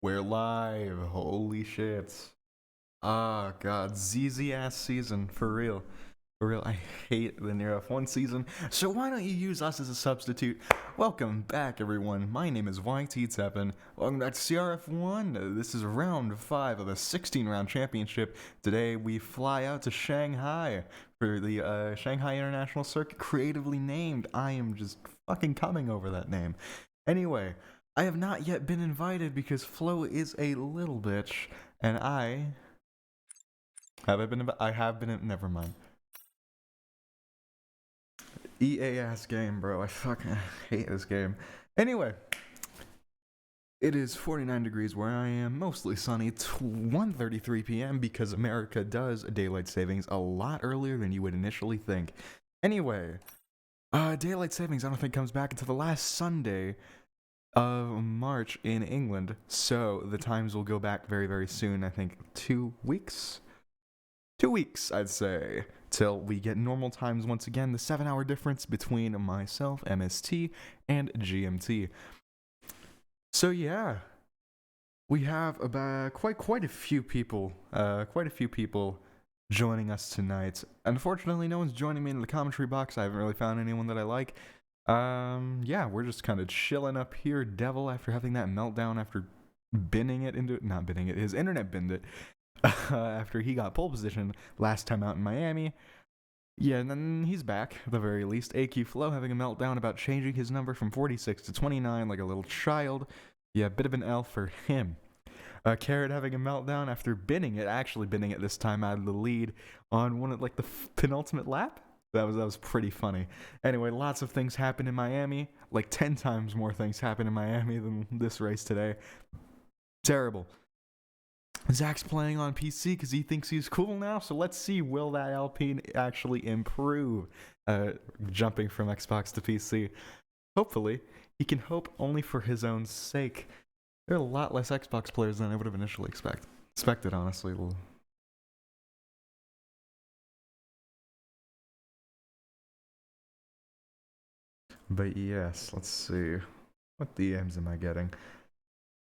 We're live. Holy shit. Ah, God. ZZ ass season. For real. For real. I hate the CRF1 season. So why don't you use us as a substitute? Welcome back, everyone. My name is YT7. Welcome back to CRF1. This is round 5 of a 16-round championship. Today we fly out to Shanghai for the Shanghai International Circuit, creatively named. I am just fucking coming over that name. Anyway, I have not yet been invited because Flo is a little bitch, and I been. I have been. Never mind. EA ass game, bro. I fucking hate this game. Anyway, it is 49 degrees where I am, mostly sunny. It's 1:33 p.m. because America does daylight savings a lot earlier than you would initially think. Anyway, daylight savings I don't think comes back until the last Sunday of March in England, so the times will go back very, very soon. I think 2 weeks? 2 weeks, I'd say, till we get normal times once again, the 7-hour difference between myself, MST, and GMT. So yeah, we have about quite a few people, joining us tonight. Unfortunately, no one's joining me in the commentary box. I haven't really found anyone that I like. Yeah, we're just kind of chilling up here, Devil, after having that meltdown after not binning it, his internet binned it, after he got pole position last time out in Miami. Yeah, and then he's back, at the very least. AQ Flow having a meltdown about changing his number from 46 to 29 like a little child. Yeah, bit of an L for him. Carrot having a meltdown after actually binning it this time out of the lead on one of like the penultimate lap. That was pretty funny. Anyway, lots of things happen in Miami. Like 10 times more things happen in Miami than this race today. Terrible. Zach's playing on PC because he thinks he's cool now, so let's see, will that Alpine actually improve jumping from Xbox to PC? Hopefully. He can hope only for his own sake. There are a lot less Xbox players than I would have initially expected, honestly. But yes, let's see. What DMs am I getting?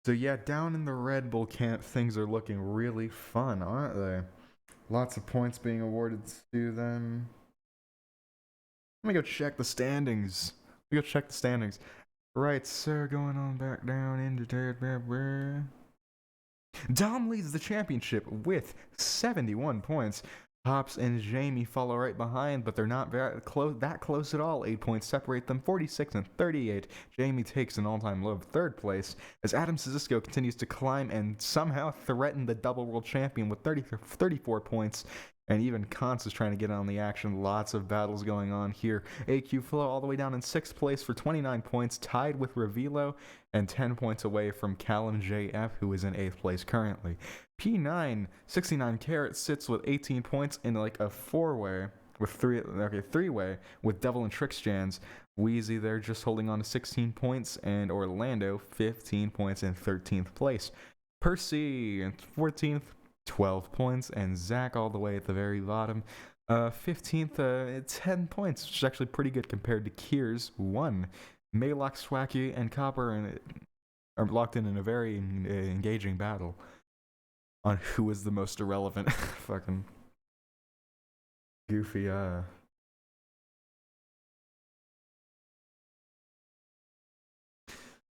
So yeah, down in the Red Bull camp, things are looking really fun, aren't they? Lots of points being awarded to them. Let me go check the standings. Right, so going on back down into Dom leads the championship with 71 points. Hops and Jamie follow right behind, but they're not that close at all. 8 points separate them, 46 and 38. Jamie takes an all-time low of third place as Adam Sisisco continues to climb and somehow threaten the double world champion with 34 points. And even Kantz is trying to get on the action. Lots of battles going on here. AQ Flow all the way down in 6th place for 29 points, tied with Revilo, and 10 points away from Callum JF, who is in 8th place currently. P9, 69 Carat sits with 18 points in like a three-way with Devil and Trix Jans. Wheezy there just holding on to 16 points, and Orlando 15 points in 13th place. Percy in 14th, 12 points, and Zach all the way at the very bottom. 15th, 10 points, which is actually pretty good compared to Kiers, 1. Maylock, Swacky, and Copper are locked in a very engaging battle on who is the most irrelevant fucking goofy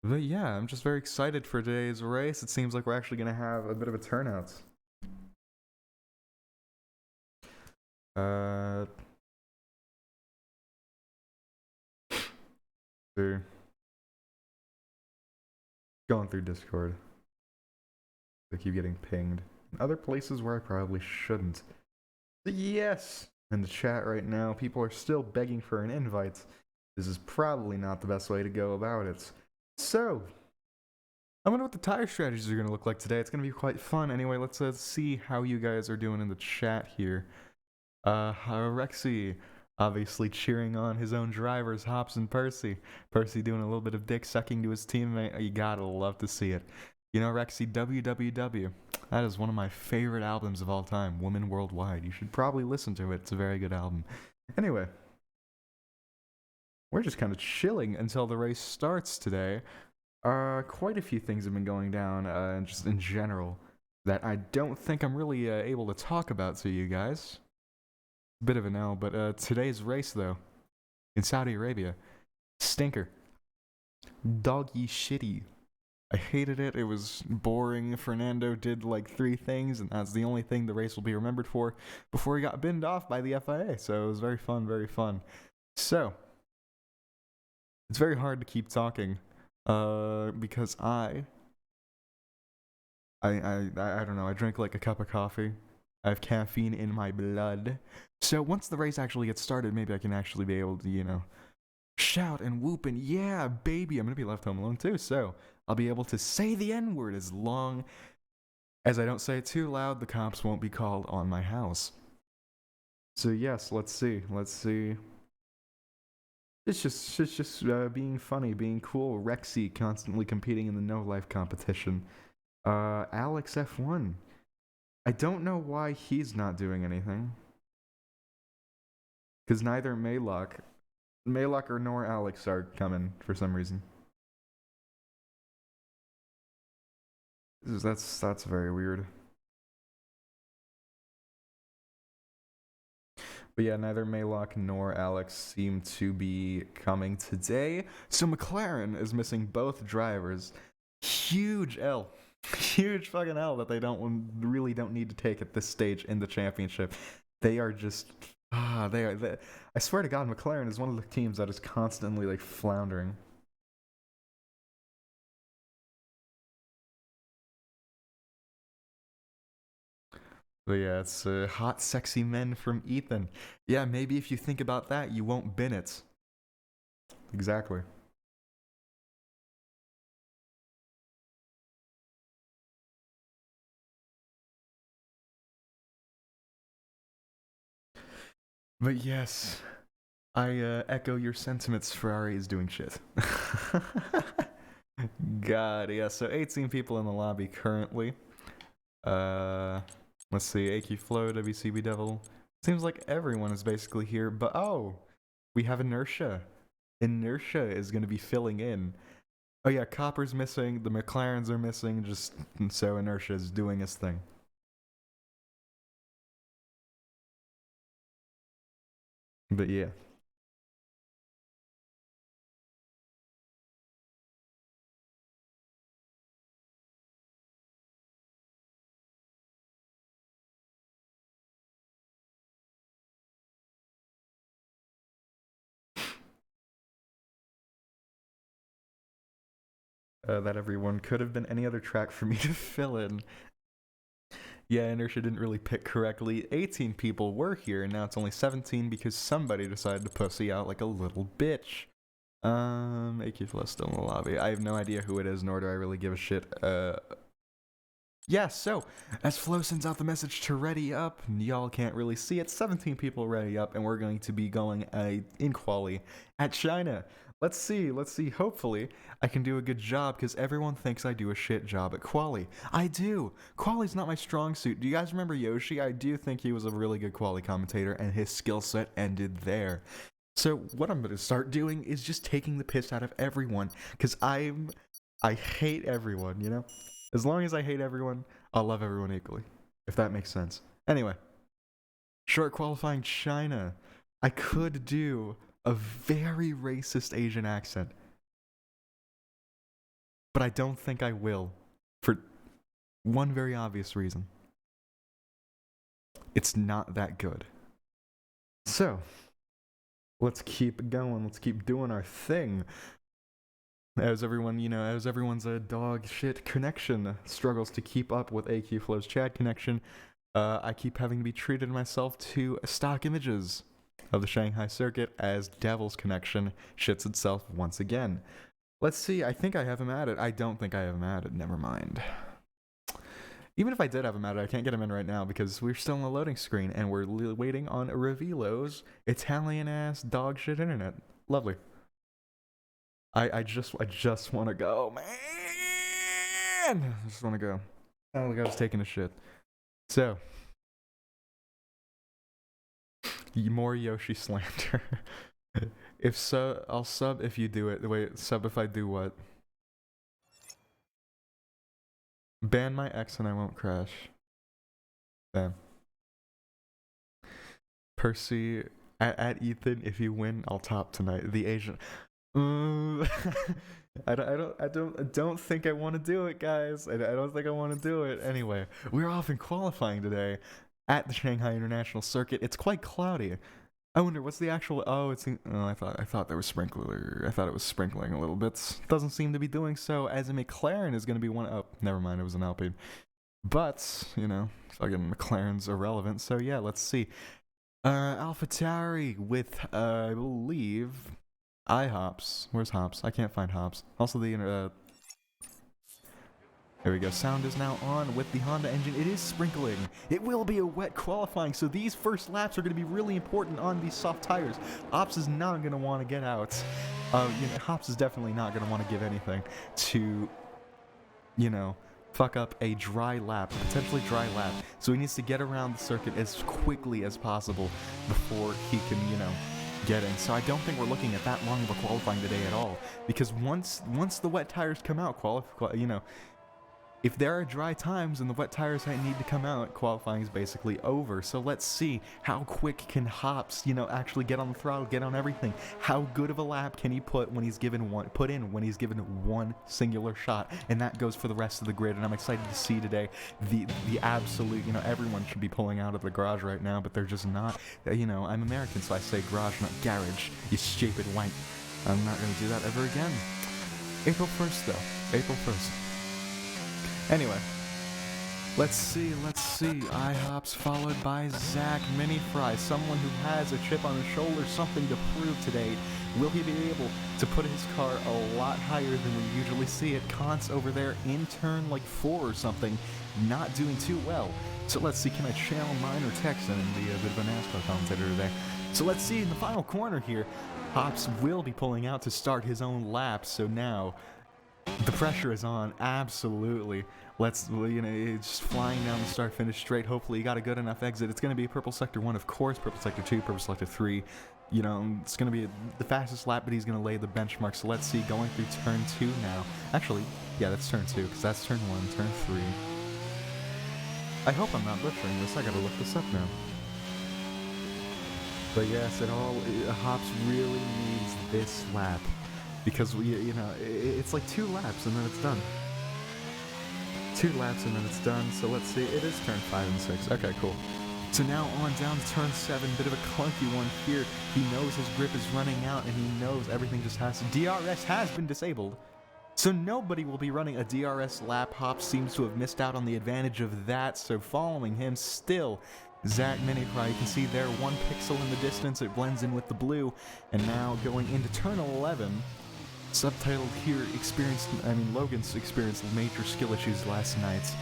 But yeah, I'm just very excited for today's race. It seems like we're actually going to have a bit of a turnout. Through going through Discord. I keep getting pinged. In other places where I probably shouldn't. Yes! In the chat right now, people are still begging for an invite. This is probably not the best way to go about it. So, I wonder what the tire strategies are going to look like today. It's going to be quite fun. Anyway, let's see how you guys are doing in the chat here. Rexy, obviously cheering on his own drivers, Hops and Percy. Percy doing a little bit of dick sucking to his teammate. You gotta love to see it. You know, Rexy, WWW. That is one of my favorite albums of all time, Woman Worldwide. You should probably listen to it. It's a very good album. Anyway, we're just kind of chilling until the race starts today. Quite a few things have been going down, just in general, that I don't think I'm really able to talk about to you guys. Bit of an L, but today's race though in Saudi Arabia, stinker, doggy shitty. I hated it. It was boring. Fernando did like three things, and that's the only thing the race will be remembered for before he got binned off by the FIA. So it was very fun, very fun. So it's very hard to keep talking, because I don't know. I drink like a cup of coffee. I have caffeine in my blood. So once the race actually gets started, maybe I can actually be able to, shout and whoop and yeah, baby. I'm gonna be left home alone too. So I'll be able to say the N word as long as I don't say it too loud. The cops won't be called on my house. So yes, let's see. Let's see. It's just being funny, being cool. Rexy constantly competing in the no life competition. Alex F1. I don't know why he's not doing anything. Because neither Maylock or nor Alex are coming for some reason. That's very weird. But yeah, neither Maylock nor Alex seem to be coming today. So McLaren is missing both drivers. Huge L. Huge fucking L that they really don't need to take at this stage in the championship. They are just I swear to God, McLaren is one of the teams that is constantly like floundering. But yeah, it's hot, sexy men from Ethan. Yeah, maybe if you think about that, you won't bin it. Exactly. But yes, I echo your sentiments. Ferrari is doing shit. God, yeah. So 18 people in the lobby currently. Uh, let's see. AQ Flow, WCB Devil. Seems like everyone is basically here. But oh, we have Inertia. Inertia is going to be filling in. Oh yeah, Copper's missing. The McLarens are missing. Just so Inertia is doing his thing. But yeah. That everyone could have been any other track for me to fill in. Yeah, Inertia didn't really pick correctly. 18 people were here, and now it's only 17 because somebody decided to pussy out like a little bitch. AQ Flow still in the lobby. I have no idea who it is, nor do I really give a shit. Yeah, so as Flo sends out the message to ready up, y'all can't really see it. 17 people ready up, and we're going to be going in quali at China. Let's see. Hopefully, I can do a good job because everyone thinks I do a shit job at quali. I do. Quali's not my strong suit. Do you guys remember Yoshi? I do think he was a really good quali commentator, and his skill set ended there. So what I'm gonna start doing is just taking the piss out of everyone because I hate everyone. As long as I hate everyone, I'll love everyone equally. If that makes sense. Anyway, short qualifying China. I could do a very racist Asian accent, but I don't think I will for one very obvious reason. It's not that good. So, let's keep going. Let's keep doing our thing. As everyone's dog shit connection struggles to keep up with AQ Flow's chat connection, I keep having to be treated myself to stock images of the Shanghai circuit as Devil's connection shits itself once again. Let's see, I think I have him added. I don't think I have him added, never mind. Even if I did have him added, I can't get him in right now because we're still on the loading screen and we're waiting on Revelo's Italian ass dog shit internet. Lovely. I just want to go, man. I just want to go. Oh, look, I was taking a shit. So, more Yoshi slander. If so, I'll sub if you do it. Wait, sub if I do what? Ban my ex and I won't crash. Bam. Percy at Ethan. If you win, I'll top tonight. The Asian. I don't think I want to do it, guys. I don't think I want to do it. Anyway, we're off in qualifying today at the Shanghai International Circuit. It's quite cloudy. I wonder what's the actual. Oh, it's. Oh, I thought there was sprinkler. I thought it was sprinkling a little bit. Doesn't seem to be doing so. As a McLaren is going to be one. Oh, never mind. It was an Alpine. But fucking McLaren's irrelevant. So yeah, let's see. AlphaTauri with I believe iHops. Where's Hops? I can't find Hops. Also the there we go. Sound is now on with the Honda engine. It is sprinkling. It will be a wet qualifying, so these first laps are going to be really important on these soft tires. Hops is not going to want to get out. Hops is definitely not going to want to give anything to, fuck up a dry lap, potentially dry lap. So he needs to get around the circuit as quickly as possible before he can, get in. So I don't think we're looking at that long of a qualifying today at all, because once the wet tires come out, if there are dry times and the wet tires need to come out, qualifying is basically over. So let's see how quick can Hops, actually get on the throttle, get on everything. How good of a lap can he put in when he's given one singular shot, and that goes for the rest of the grid. And I'm excited to see today the absolute, everyone should be pulling out of the garage right now, but they're just not. I'm American, so I say garage, not garage. You stupid wank. I'm not gonna do that ever again. April 1st though. April 1st. Anyway, let's see. iHops followed by Zach Minifry, someone who has a chip on his shoulder, something to prove today. Will he be able to put his car a lot higher than we usually see it? Kant's over there in turn 4 or something, not doing too well. So let's see, can I channel mine or text and be a bit of a NASCAR commentator today? So let's see, in the final corner here, Hops will be pulling out to start his own lap, so now the pressure is on, absolutely. Just flying down the start-finish straight. Hopefully, you got a good enough exit. It's going to be Purple Sector 1, of course, Purple Sector 2, Purple Sector 3. It's going to be the fastest lap, but he's going to lay the benchmark. So let's see, going through turn 2 now. Actually, yeah, that's turn 2, because that's turn 1, turn 3. I hope I'm not butchering this. I got to look this up now. But yes, Hops really needs this lap. Because it's like 2 laps and then it's done. 2 laps and then it's done. So let's see, it is turn 5 and 6. Okay, cool. So now on down to turn 7, bit of a clunky one here. He knows his grip is running out and he knows everything just has to. DRS has been disabled. So nobody will be running a DRS lap. Hops seems to have missed out on the advantage of that. So following him still, Zach Minifry, you can see there 1 pixel in the distance. It blends in with the blue. And now going into turn 11. Subtitled here, Logan's experienced major skill issues last night.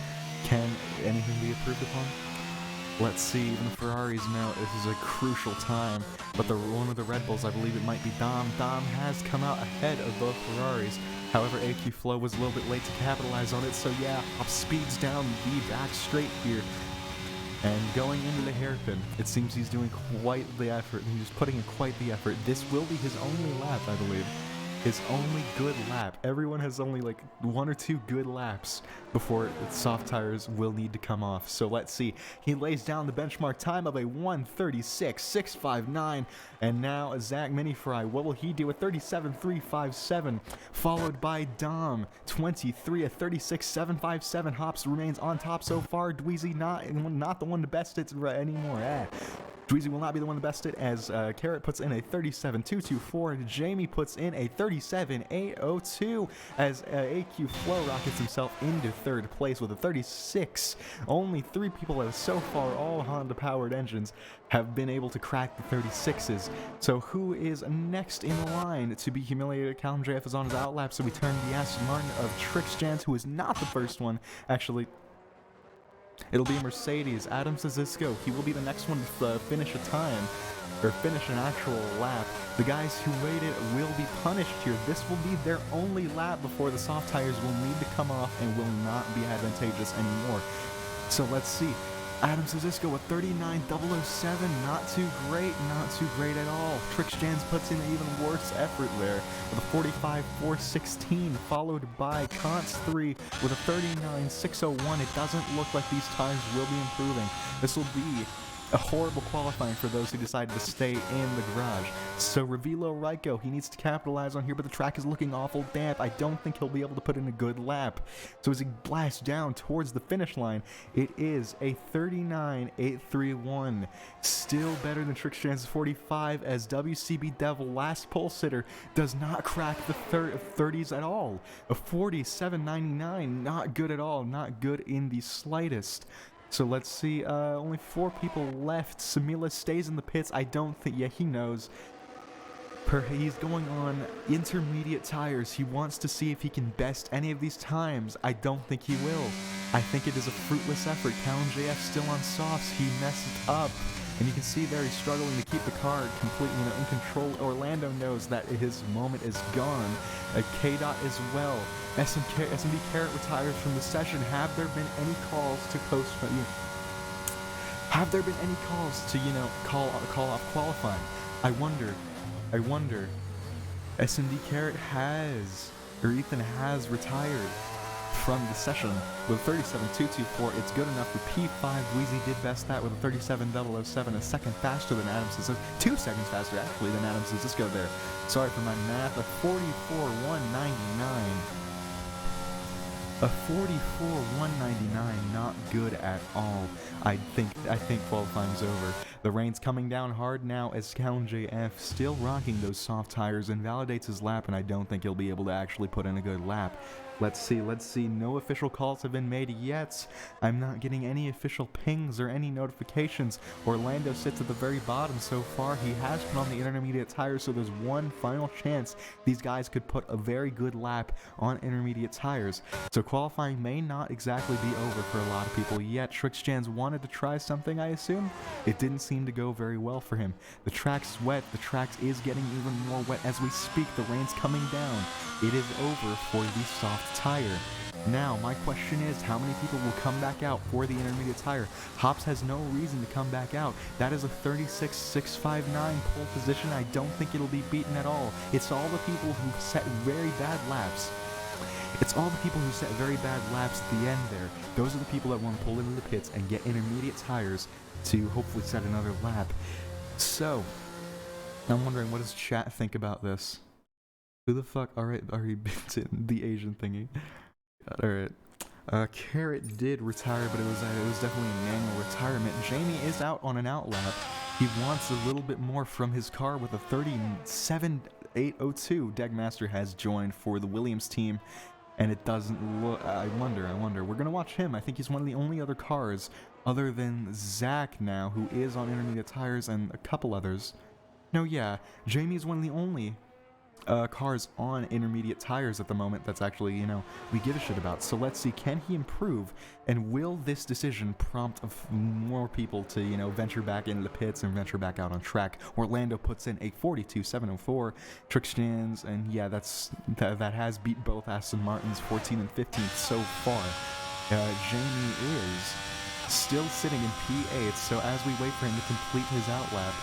Can anything be improved upon? Let's see, even the Ferraris know this is a crucial time. But one of the Red Bulls, I believe it might be Dom. Dom has come out ahead of both Ferraris. However, AQ Flow was a little bit late to capitalize on it. So yeah, Hop speeds down the back straight here. And going into the hairpin, it seems he's doing quite the effort. He's putting in quite the effort. This will be his only lap, I believe. His only good lap. Everyone has only 1 or 2 good laps before soft tires will need to come off. So let's see. He lays down the benchmark time of a 1:36.659. And now Zach Minifry, what will he do? A 37.357, followed by Dom 23 at 36.757. Hops remains on top so far. Dweezy not the one to best it anymore. Dweezy will not be the one to best it, as Carrot puts in a 37.224 and Jamie puts in a 37.802 as AQ Flow rockets himself into 3rd place with a 36. Only 3 people have so far, all Honda-powered engines, have been able to crack the 36s. So who is next in line to be humiliated? Callum JF is on his outlap, so we turn the Aston Martin of Trixjans, who is not the first one. Actually, it'll be a Mercedes. Adam Zizko, he will be the next one to finish a time, or finish an actual lap. The guys who waited will be punished here. This will be their only lap before the soft tires will need to come off and will not be advantageous anymore. So let's see. Adam Sazisko with 39.007, not too great at all. Trixjans puts in an even worse effort there with a 45.416, followed by Kantz 3 with a 39.601. It doesn't look like these times will be improving. This will be a horrible qualifying for those who decided to stay in the garage. So Revilo Raiko, he needs to capitalize on here, but the track is looking awful damp. I don't think he'll be able to put in a good lap. So as he blasts down towards the finish line, it is a 39.831. Still better than Trixjan's 45, as WCB Devil, last pole sitter, does not crack the 30s at all. A 47.99, not good at all, not good in the slightest. So let's see, only 4 people left. Samila stays in the pits. I don't think, yeah, he knows. He's going on intermediate tires. He wants to see if he can best any of these times. I don't think he will. I think it is a fruitless effort. Callum JF still on softs. He messed up. And you can see there he's struggling to keep the car completely in control. Orlando knows that his moment is gone. K-Dot as well. SMD Carrot retires from the session. Have there been any calls to postpone? Have there been any calls to, call off qualifying? I wonder. SMD Carrot has, or Ethan has retired from the session with 37.224. It's good enough for P5. Wheezy did best that with a 37.007, a second faster than Adam Sazisko, 2 seconds faster actually than Adam Sazisko there. Sorry for my math. A 44.199. A 44.199, not good at all. I think qualifying's over. The rain's coming down hard now as Callum JF, still rocking those soft tires, invalidates his lap, and I don't think he'll be able to actually put in a good lap. Let's see. No official calls have been made yet. I'm not getting any official pings or any notifications. Orlando sits at the very bottom so far. He has put on the intermediate tires, so there's one final chance these guys could put a very good lap on intermediate tires. So qualifying may not exactly be over for a lot of people yet. Trixjans wanted to try something, I assume. It didn't seem to go very well for him. The track's wet. The track is getting even more wet as we speak. The rain's coming down. It is over for the soft tire. Now, my question is, how many people will come back out for the intermediate tire? Hops has no reason to come back out. That is a 36.659 pole position. I don't think it'll be beaten at all. It's all the people who set very bad laps. At the end there. Those are the people that want to pull into the pits and get intermediate tires to hopefully set another lap. So, I'm wondering, what does chat think about this? Who the fuck? Alright, the Asian thingy. Alright. Carrot did retire, but it was definitely a manual retirement. Jamie is out on an out lap. He wants a little bit more from his car with a 37.802. Degmaster has joined for the Williams team, and it doesn't look... I wonder. We're gonna watch him. I think he's one of the only other cars, other than Zach now, who is on intermediate tires, and a couple others. No, yeah, Jamie's one of the only cars on intermediate tires at the moment that's actually, we give a shit about. So let's see, can he improve, and will this decision prompt more people to, venture back into the pits and venture back out on track? Orlando puts in a 42.704. Trixjans, and yeah, that has beat both Aston Martins 14th and 15th so far. Jamie is still sitting in P8, so as we wait for him to complete his outlap,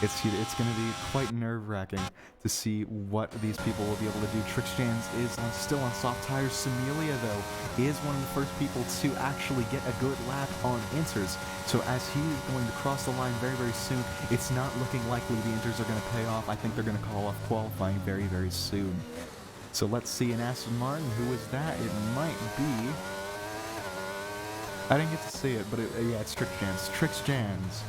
it's going to be quite nerve-wracking to see what these people will be able to do. Trixjans is still on soft tires. Samelia, though, is one of the first people to actually get a good lap on inters. So as he's going to cross the line very, very soon, it's not looking likely the inters are going to pay off. I think they're going to call off qualifying very, very soon. So let's see, an Aston Martin, who is that? It might be... I didn't get to see it, but yeah, it's Trixjans. Trixjans.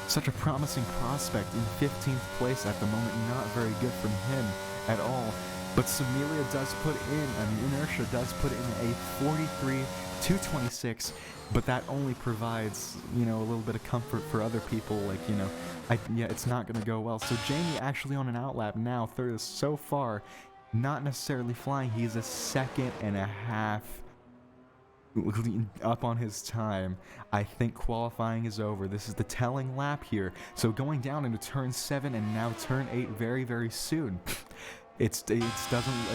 Such a promising prospect in 15th place at the moment, not very good from him at all. But Samelia does put in, Inertia does put in a 43.226, but that only provides, a little bit of comfort for other people, like, it's not going to go well. So Jamie actually on an outlap now, third so far, not necessarily flying. He's a 1.5 seconds up on his time. I think qualifying is over. This is the telling lap here. So going down into turn 7 and now turn 8 very, very soon. It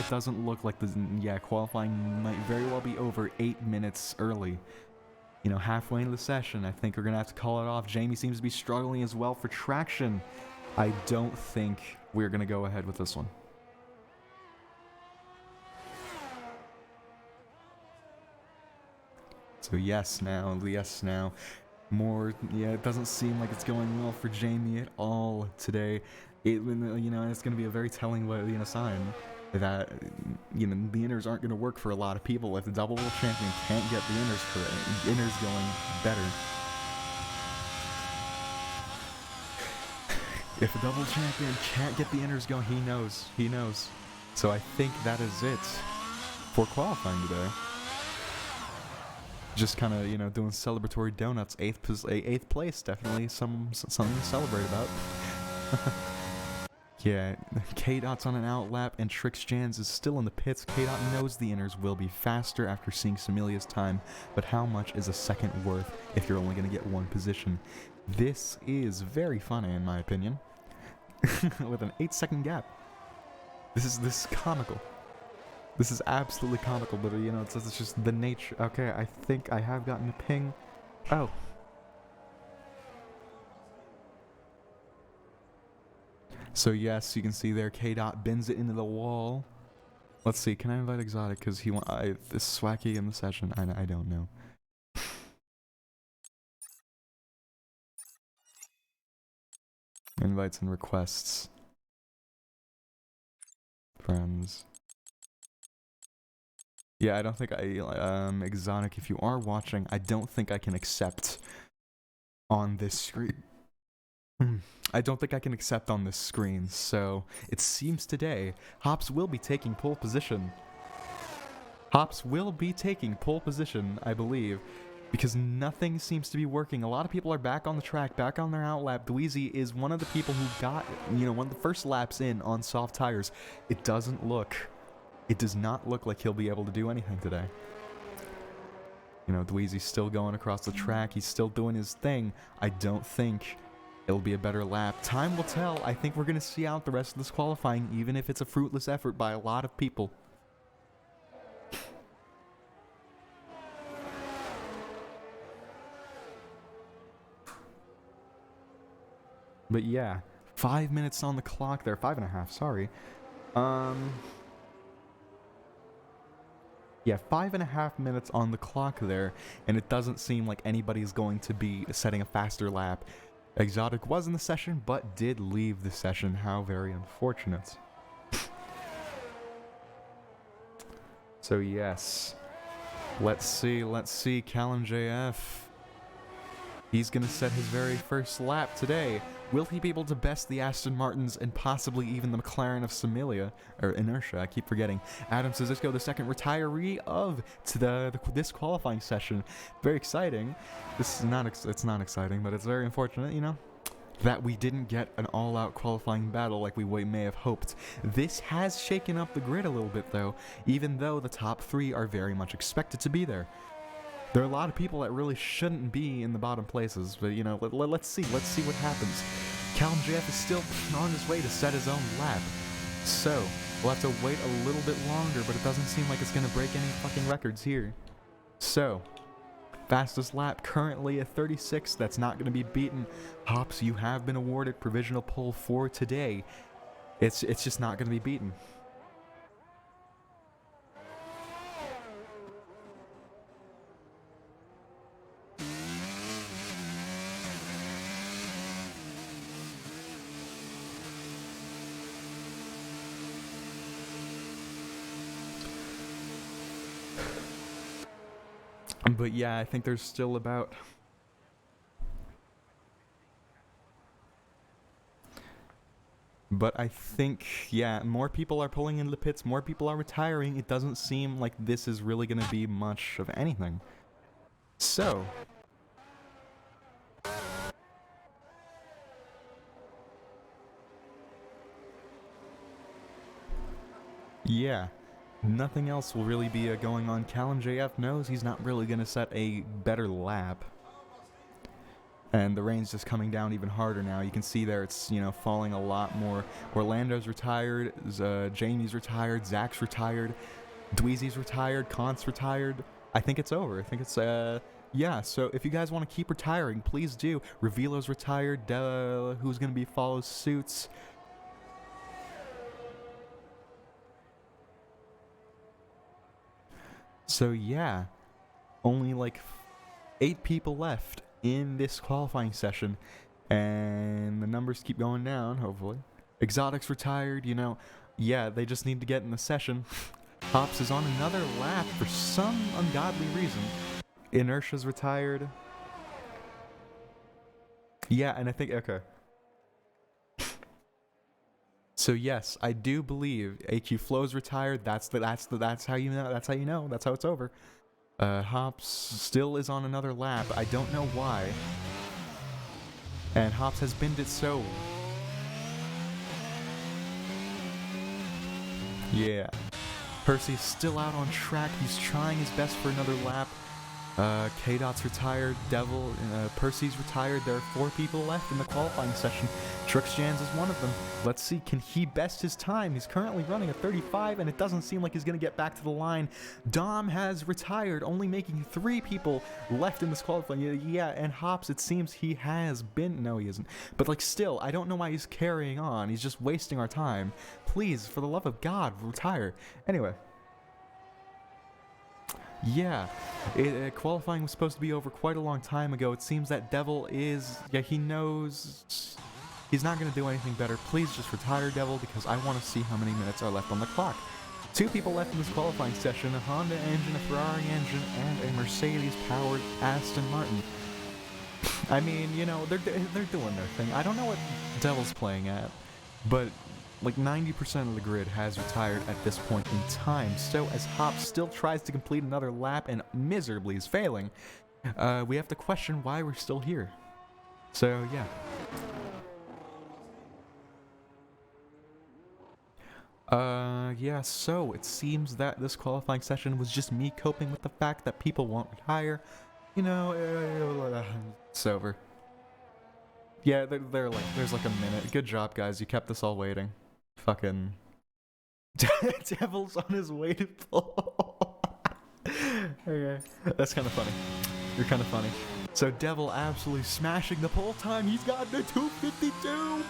doesn't look like qualifying might very well be over 8 minutes early. halfway into the session. I think we're going to have to call it off. Jamie seems to be struggling as well for traction. I don't think we're going to go ahead with this one. So yes now. More, it doesn't seem like it's going well for Jamie at all today. It's going to be a very telling sign that, the inners aren't going to work for a lot of people if the double world champion can't get the inners going better. If the double champion can't get the inners going, he knows. So I think that is it for qualifying today. Just kind of, doing celebratory donuts. Eighth place, definitely something to celebrate about. Yeah, K-Dot's on an outlap, and Trix Jans is still in the pits. K-Dot knows the inners will be faster after seeing Samelia's time, but how much is a second worth if you're only going to get one position? This is very funny, in my opinion. With an 8-second gap. This is comical. This is absolutely comical, but it's just the nature. Okay, I think I have gotten a ping. Oh. So yes, you can see there, K-Dot bends it into the wall. Let's see, can I invite Exotic? Because this Swacky in the session, I don't know. Invites and requests. Friends. Yeah, I don't think Exotic, if you are watching, I don't think I can accept on this screen. I don't think I can accept on this screen, so it seems today Hops will be taking pole position. Hops will be taking pole position, I believe, because nothing seems to be working. A lot of people are back on the track, back on their outlap. Dweezy is one of the people who got, one of the first laps in on soft tires. It does not look like he'll be able to do anything today. Dweezy's still going across the track. He's still doing his thing. I don't think it'll be a better lap. Time will tell. I think we're going to see out the rest of this qualifying, even if it's a fruitless effort by a lot of people. But yeah, 5 minutes on the clock there. 5.5, sorry. Yeah, 5.5 minutes on the clock there, and it doesn't seem like anybody's going to be setting a faster lap. Exotic was in the session, but did leave the session. How very unfortunate. So yes, let's see, Callum JF. He's gonna set his very first lap today. Will he be able to best the Aston Martins and possibly even the McLaren of Samilia, or Inertia? I keep forgetting. Adam Sazisco, the second retiree of this qualifying session. Very exciting. This is not. It's not exciting, but it's very unfortunate, that we didn't get an all-out qualifying battle like we may have hoped. This has shaken up the grid a little bit, though, even though the top 3 are very much expected to be there. There are a lot of people that really shouldn't be in the bottom places, but let's see what happens. Callum JF is still on his way to set his own lap, so we'll have to wait a little bit longer, but it doesn't seem like it's going to break any fucking records here. So, fastest lap currently at 36, that's not going to be beaten. Hops, you have been awarded provisional pole for today. It's just not going to be beaten. But yeah, I think there's still about... But I think, yeah, more people are pulling into the pits, more people are retiring. It doesn't seem like this is really going to be much of anything. So... yeah. Nothing else will really be going on. Callum JF knows he's not really going to set a better lap. And the rain's just coming down even harder now. You can see there it's, falling a lot more. Orlando's retired, Jamie's retired, Zach's retired, Dweezy's retired, Kant's retired. I think it's over. I think it's, yeah, so if you guys want to keep retiring, please do. Revealo's retired. Who's going to be follows suits? So yeah, only like 8 people left in this qualifying session, and the numbers keep going down, hopefully. Exotics retired, you know. Yeah, they just need to get in the session. Hops is on another lap for some ungodly reason. Inertia's retired. Yeah, and I think, okay. So yes, I do believe AQ Flow's retired. That's how you know. That's how you know. That's how it's over. Hops still is on another lap. I don't know why. And Hops has binned it so. Yeah. Percy's still out on track. He's trying his best for another lap. K-Dot's retired. Devil, Percy's retired. There are 4 people left in the qualifying session. Truxjans is one of them. Let's see, can he best his time? He's currently running a 35, and it doesn't seem like he's going to get back to the line. Dom has retired, only making 3 people left in this qualifying. Yeah, and Hops, it seems he has been... No, he isn't. But, like, still, I don't know why he's carrying on. He's just wasting our time. Please, for the love of God, retire. Anyway. Yeah, qualifying was supposed to be over quite a long time ago. It seems that Devil is... Yeah, he knows... He's not going to do anything better. Please just retire, Devil, because I want to see how many minutes are left on the clock. 2 people left in this qualifying session, a Honda engine, a Ferrari engine, and a Mercedes-powered Aston Martin. I mean, you know, they're doing their thing. I don't know what Devil's playing at, but... like 90% of the grid has retired at this point in time, so as Hops still tries to complete another lap and miserably is failing, we have to question why we're still here. So, yeah. Yeah, so it seems that this qualifying session was just me coping with the fact that people won't retire. You know, it's over. Yeah, they're like, there's like a minute. Good job, guys. You kept us all waiting. Fucking... Devil's on his way to pull. Okay, that's kind of funny. You're kind of funny. So Devil absolutely smashing the pole time. He's got the 252.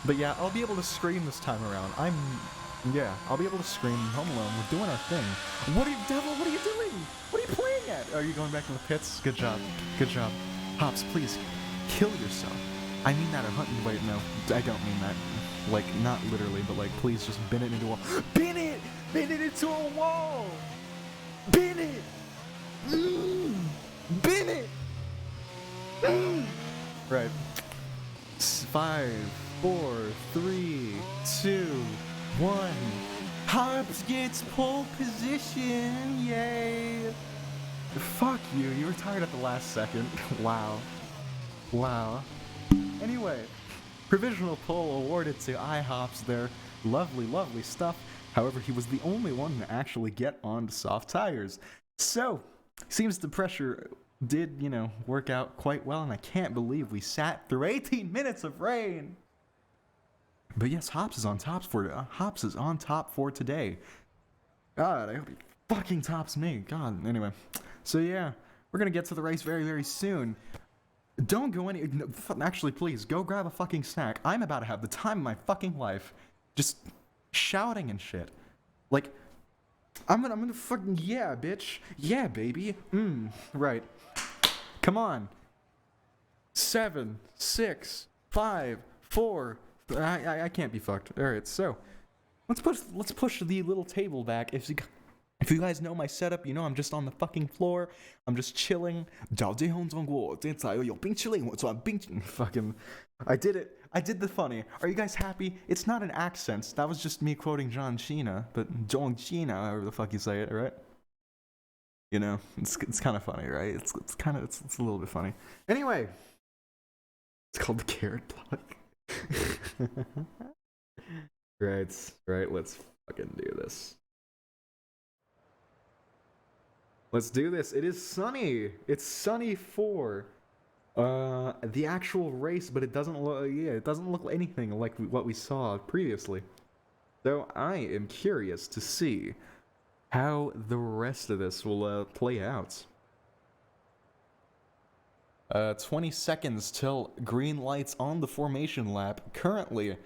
But yeah, I'll be able to scream this time around. I'll be able to scream Home Alone. We're doing our thing. Devil, what are you doing? What are you playing at? Are you going back to the pits? Good job. Good job. Hops, please, kill yourself. I mean that wait, no, I don't mean that. Like, not literally, but like, please just bin it into a wall. Bin it! Bin it into a wall! Bin it! Bin it! Right. 5, 4, 3, 2, 1. Hobbs gets pole position! Yay! Fuck you, you retired at the last second. Wow. Wow. Anyway, provisional pole awarded to IHOPS there. Lovely, lovely stuff. However, he was the only one to actually get onto soft tires. So, seems the pressure did, you know, work out quite well, and I can't believe we sat through 18 minutes of rain. But yes, Hops is on top for today. God, I hope he fucking tops me. God, anyway. So yeah, we're gonna get to the race very, very soon. Don't go actually, please, go grab a fucking snack. I'm about to have the time of my fucking life. Just shouting and shit. Like, I'm gonna fucking, yeah, bitch. Yeah, baby. Right. Come on. 7, 6, 5, 4. I can't be fucked. Alright, so let's push the little table back. If you guys know my setup, you know I'm just on the fucking floor. I'm just chilling. Fucking, I did it. I did the funny. Are you guys happy? It's not an accent. That was just me quoting John Cena, but John Cena, however the fuck you say it, right? You know, it's kind of funny, right? It's a little bit funny. Anyway, it's called the carrot plug. Right. Let's fucking do this. Let's do this. It is sunny. It's sunny for the actual race, but it doesn't look anything like what we saw previously. So I am curious to see how the rest of this will play out. 20 seconds till green lights on the formation lap. Currently,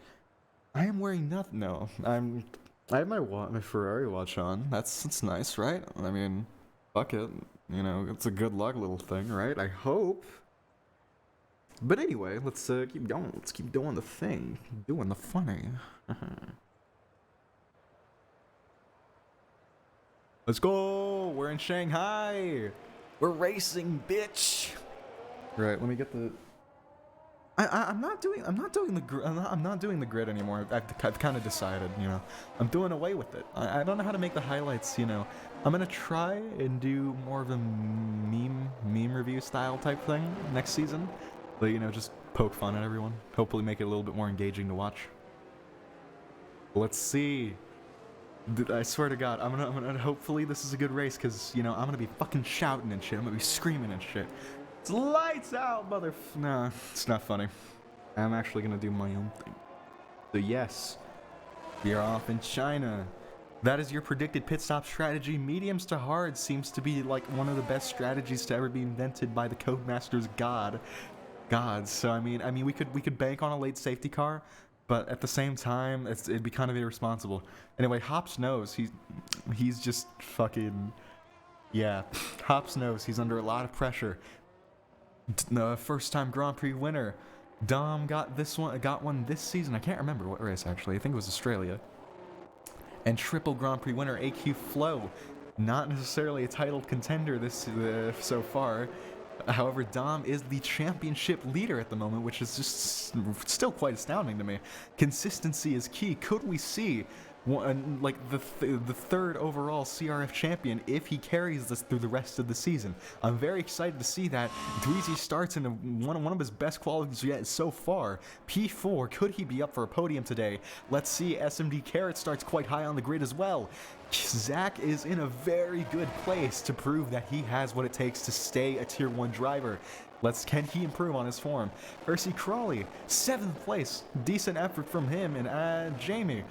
I am wearing nothing. No, I have my Ferrari watch on. That's nice, right? I mean, fuck it. You know, it's a good luck little thing, right? I hope. But anyway, let's keep going. Let's keep doing the thing, doing the funny. Let's go. We're in Shanghai. We're racing, bitch. Right. Let me get the. I'm not doing the grid anymore. I've kind of decided, you know, I'm doing away with it. I don't know how to make the highlights, you know. I'm gonna try and do more of a meme review style type thing next season, but you know, just poke fun at everyone. Hopefully, make it a little bit more engaging to watch. Let's see. I swear to God, I'm gonna. Hopefully, this is a good race, cause you know I'm gonna be fucking shouting and shit. I'm gonna be screaming and shit. It's lights out, Nah, it's not funny. I'm actually gonna do my own thing. So yes, we are off in China. That is your predicted pit stop strategy. Mediums to hard seems to be like one of the best strategies to ever be invented by the Codemasters gods. So I mean, we could bank on a late safety car, but at the same time, it'd be kind of irresponsible. Anyway, Hops knows he's just fucking yeah. Hops knows he's under a lot of pressure. First time Grand Prix winner. Dom got one this season. I can't remember what race actually. I think it was Australia. And triple Grand Prix winner AQ Flow. Not necessarily a titled contender this so far. However, Dom is the championship leader at the moment, which is just still quite astounding to me. Consistency is key. Could we see like the third overall CRF champion if he carries this through the rest of the season? I'm very excited to see that. Dweezy starts in one of his best qualities yet so far. P4, could he be up for a podium today? Let's see. SMD Carrot starts quite high on the grid as well. Zach is in a very good place to prove that he has what it takes to stay a tier 1 driver. Can he improve on his form? Percy Crawley, 7th place. Decent effort from him. And Jamie,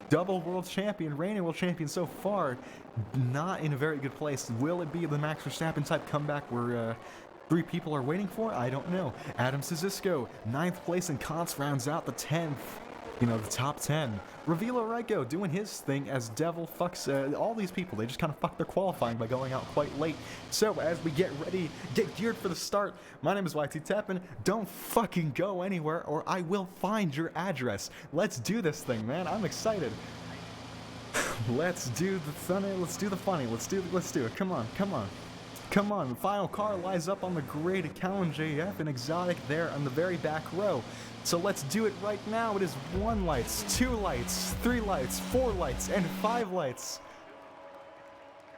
double world champion, reigning world champion so far, not in a very good place. Will it be the Max Verstappen type comeback where 3 people are waiting for? I don't know. Adam Sizisco, 9th place, and Kantz rounds out the 10th. You know, the top 10. Ravilo Raiko doing his thing as Devil fucks all these people. They just kind of fuck their qualifying by going out quite late. So as we get geared for the start, my name is YT Teppin. Don't fucking go anywhere or I will find your address. Let's do this thing, man. I'm excited. Let's do the funny. Let's do the funny. Let's do it. Come on. The final car lies up on the grid. Callan JF and Exotic there on the very back row. So let's do it right now. It is 1 lights, 2 lights, 3 lights, 4 lights, and 5 lights.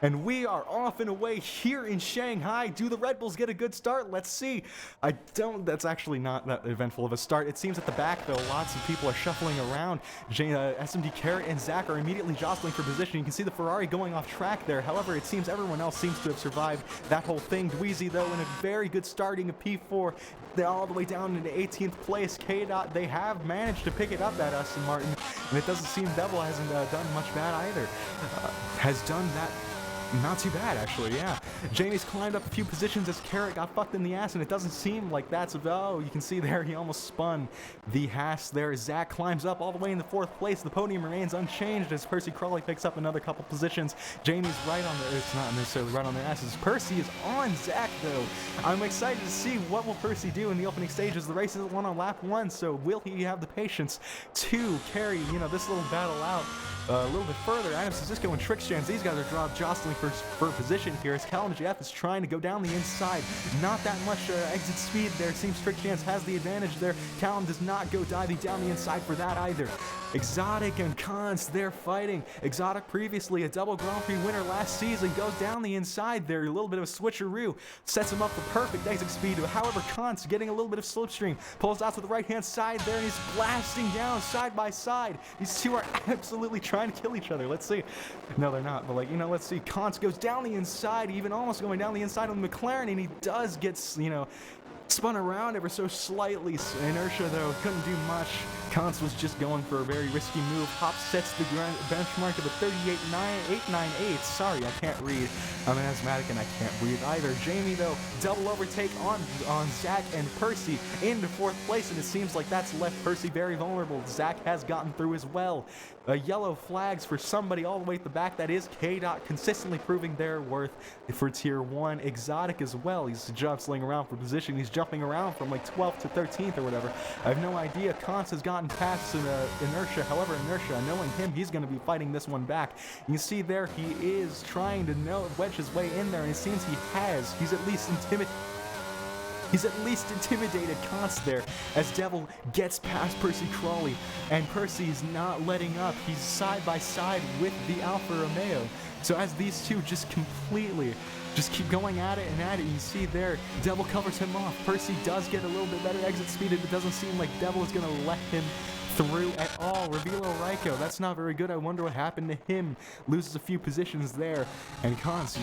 And we are off and away here in Shanghai. Do the Red Bulls get a good start? Let's see. That's actually not that eventful of a start. It seems at the back, though, lots of people are shuffling around. SMD Carrot and Zach are immediately jostling for position. You can see the Ferrari going off track there. However, it seems everyone else seems to have survived that whole thing. Dweezy, though, in a very good starting of P4. They're all the way down into 18th place. K-Dot, they have managed to pick it up at Aston Martin. And it doesn't seem Devil hasn't done much bad either. Has done that. Not too bad, actually, yeah. Jamie's climbed up a few positions as Carrot got fucked in the ass, and it doesn't seem like that's... Oh, you can see there, he almost spun the Haas there. Zach climbs up all the way in the 4th place. The podium remains unchanged as Percy Crawley picks up another couple positions. Jamie's right on the... It's not necessarily right on the asses. Percy is on Zach, though. I'm excited to see what will Percy do in the opening stages. The race is won on lap 1, so will he have the patience to carry, you know, this little battle out a little bit further? Adam Sizisco and Trickstans, these guys are jostling for position here as Callan JF is trying to go down the inside. Not that much exit speed there. It seems Trickstans has the advantage there. Callan does not go diving down the inside for that either. Exotic and Kantz, they're fighting. Exotic, previously a double Grand Prix winner last season, goes down the inside there. A little bit of a switcheroo. Sets him up for perfect exit speed. However, Kantz getting a little bit of slipstream. Pulls out to the right-hand side there, and he's blasting down side by side. These two are absolutely trying to kill each other. Let's see. No, they're not, but, like, you know, let's see. Kantz goes down the inside, even almost going down the inside of the McLaren, and he does get, you know, spun around ever so slightly. Inertia, though, couldn't do much. Kantz was just going for a very risky move. Hops sets the benchmark of a 38.898. Sorry, I can't read. I'm an asthmatic and I can't breathe either. Jamie, though, double overtake on Zach and Percy into 4th place, and it seems like that's left Percy very vulnerable. Zach has gotten through as well. Yellow flags for somebody all the way at the back. That is K-Dot consistently proving their worth for Tier 1. Exotic as well. He's jostling around for position. He's jumping around from like 12th to 13th or whatever. I have no idea. Kantz has gotten past Inertia. However, Inertia, knowing him, he's going to be fighting this one back. You see there, he is trying to wedge his way in there, and it seems he has. He's at least intimidated Kantz there as Devil gets past Percy Crawley, and Percy's not letting up. He's side by side with the Alfa Romeo. So as these two just keep going at it, you see there, Devil covers him off. Percy does get a little bit better exit speed, and it doesn't seem like Devil is going to let him through at all. Revilo Raiko, that's not very good. I wonder what happened to him. Loses a few positions there, and Kantz,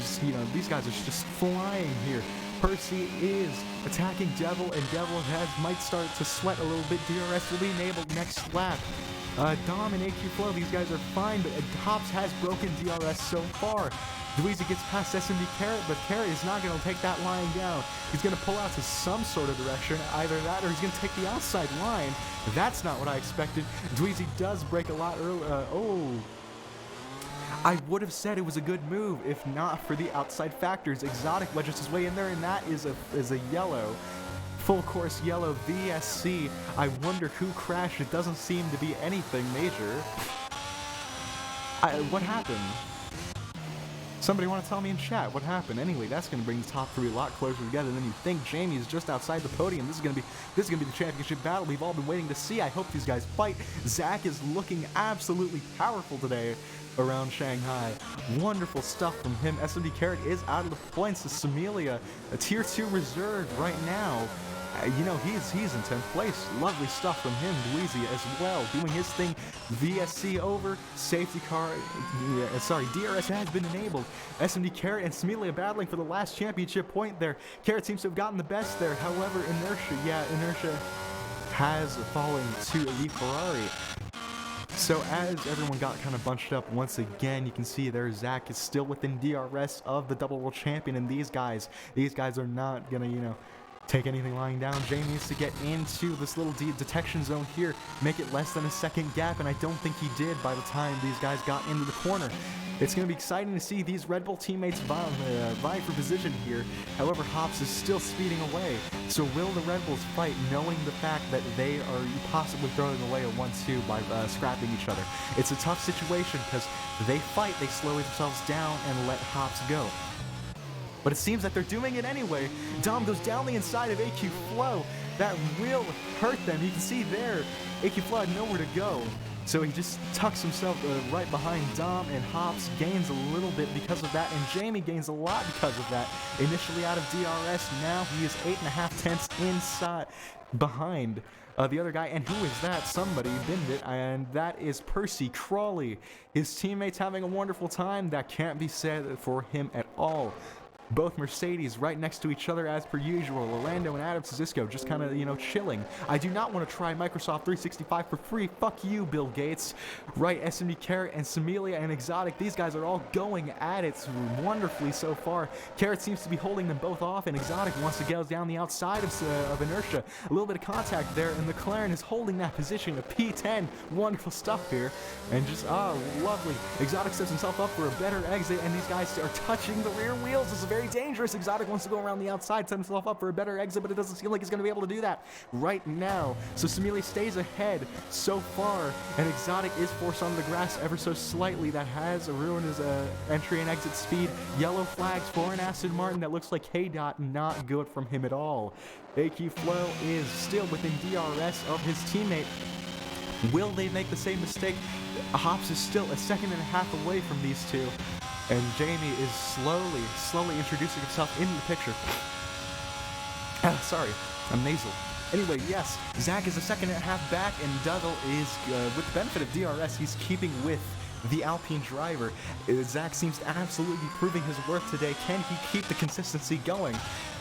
these guys are just flying here. Percy is attacking Devil, and Devil might start to sweat a little bit. DRS will be enabled next lap. Dom and AQ Flow, these guys are fine, but Hops has broken DRS so far. Dweezy gets past SMD Carrot, but Carrot is not going to take that line down. He's going to pull out to some sort of direction, either that or he's going to take the outside line. That's not what I expected. Dweezy does break a lot early. I would have said it was a good move if not for the outside factors. Exotic wedges his way in there, and that is a yellow. Full course yellow VSC. I wonder who crashed. It doesn't seem to be anything major. What happened? Somebody want to tell me in chat what happened? Anyway, that's going to bring the top 3 a lot closer together than you think. Jamie is just outside the podium. This is going to be the championship battle we've all been waiting to see. I hope these guys fight. Zach is looking absolutely powerful today around Shanghai. Wonderful stuff from him. SMD Carrot is out of the points. Semelia, a Tier 2 reserve right now. He's in 10th place. Lovely stuff from him. Dweezy as well, doing his thing. VSC over. Safety car. DRS has been enabled. SMD Carrot and Semelia battling for the last championship point there. Carrot seems to have gotten the best there. However, Inertia has fallen to the Ferrari. So as everyone got kind of bunched up once again, you can see there Zach is still within DRS of the double world champion, and these guys are not gonna, take anything lying down. Jay needs to get into this little detection zone here, make it less than a second gap, and I don't think he did by the time these guys got into the corner. It's going to be exciting to see these Red Bull teammates vie for position here. However, Hops is still speeding away. So will the Red Bulls fight, knowing the fact that they are possibly throwing away a 1-2 by scrapping each other? It's a tough situation because they fight, they slow themselves down and let Hops go. But it seems that they're doing it anyway. Dom goes down the inside of AQ Flow. That will hurt them. You can see there, AQ Flow had nowhere to go. So he just tucks himself right behind Dom, and Hops gains a little bit because of that, and Jamie gains a lot because of that. Initially out of DRS, now he is 8.5 tenths inside, behind the other guy. And who is that? Somebody binned it, and that is Percy Crawley. His teammates having a wonderful time. That can't be said for him at all. Both Mercedes right next to each other as per usual. Orlando and Adam Cisco just kind of, chilling. I do not want to try Microsoft 365 for free. Fuck you, Bill Gates. Right, SMD Carrot and Semelia and Exotic, these guys are all going at it wonderfully so far. Carrot seems to be holding them both off, and Exotic wants to go down the outside of Inertia. A little bit of contact there, and McLaren is holding that position. A P10. Wonderful stuff here. And just, lovely. Exotic sets himself up for a better exit, and these guys are touching the rear wheels. This is very dangerous. Exotic wants to go around the outside, set himself up for a better exit, but it doesn't seem like he's going to be able to do that right now. So Semelia stays ahead so far, and Exotic is forced onto the grass ever so slightly. That has ruined his entry and exit speed. Yellow flags for an Aston Martin. That looks like K-Dot, not good from him at all. AQ Flow is still within DRS of his teammate. Will they make the same mistake? Hops is still a second and a half away from these two. And Jamie is slowly introducing himself into the picture. Sorry, I'm nasal. Anyway, yes, Zach is a second and a half back, and Dougal is, with the benefit of DRS, he's keeping with the Alpine driver. Zach seems to absolutely be proving his worth today. Can he keep the consistency going?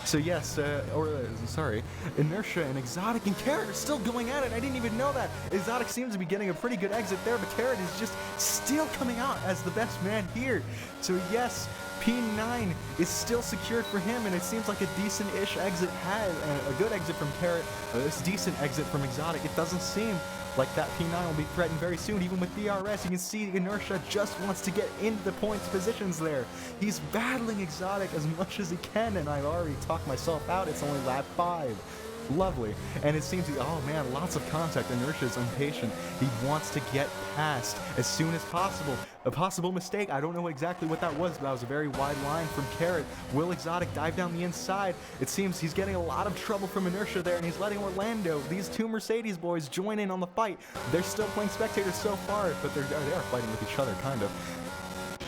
So yes, Inertia and Exotic and Carrot are still going at it. I didn't even know that. Exotic seems to be getting a pretty good exit there, but Carrot is just still coming out as the best man here. So yes, P9 is still secured for him, and it seems like a decent-ish exit a good exit from Carrot, this decent exit from Exotic. It doesn't seem like that P9 will be threatened very soon. Even with DRS, you can see Inertia just wants to get into the points positions there. He's battling Exotic as much as he can, and I've already talked myself out. It's only lap 5. Lovely. And it seems, oh man, lots of contact. Inertia's impatient. He wants to get past as soon as possible. A possible mistake, I don't know exactly what that was, but that was a very wide line from Carrot. Will Exotic dive down the inside? It seems he's getting a lot of trouble from Inertia there, and he's letting Orlando, these two Mercedes boys, join in on the fight. They're still playing spectators so far, but they are fighting with each other, kind of.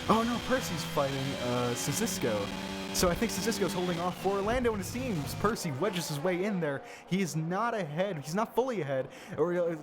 Oh no, Percy's fighting Cisco. So I think Cisco's holding off for Orlando, and it seems Percy wedges his way in there. He is not ahead. He's not fully ahead. Or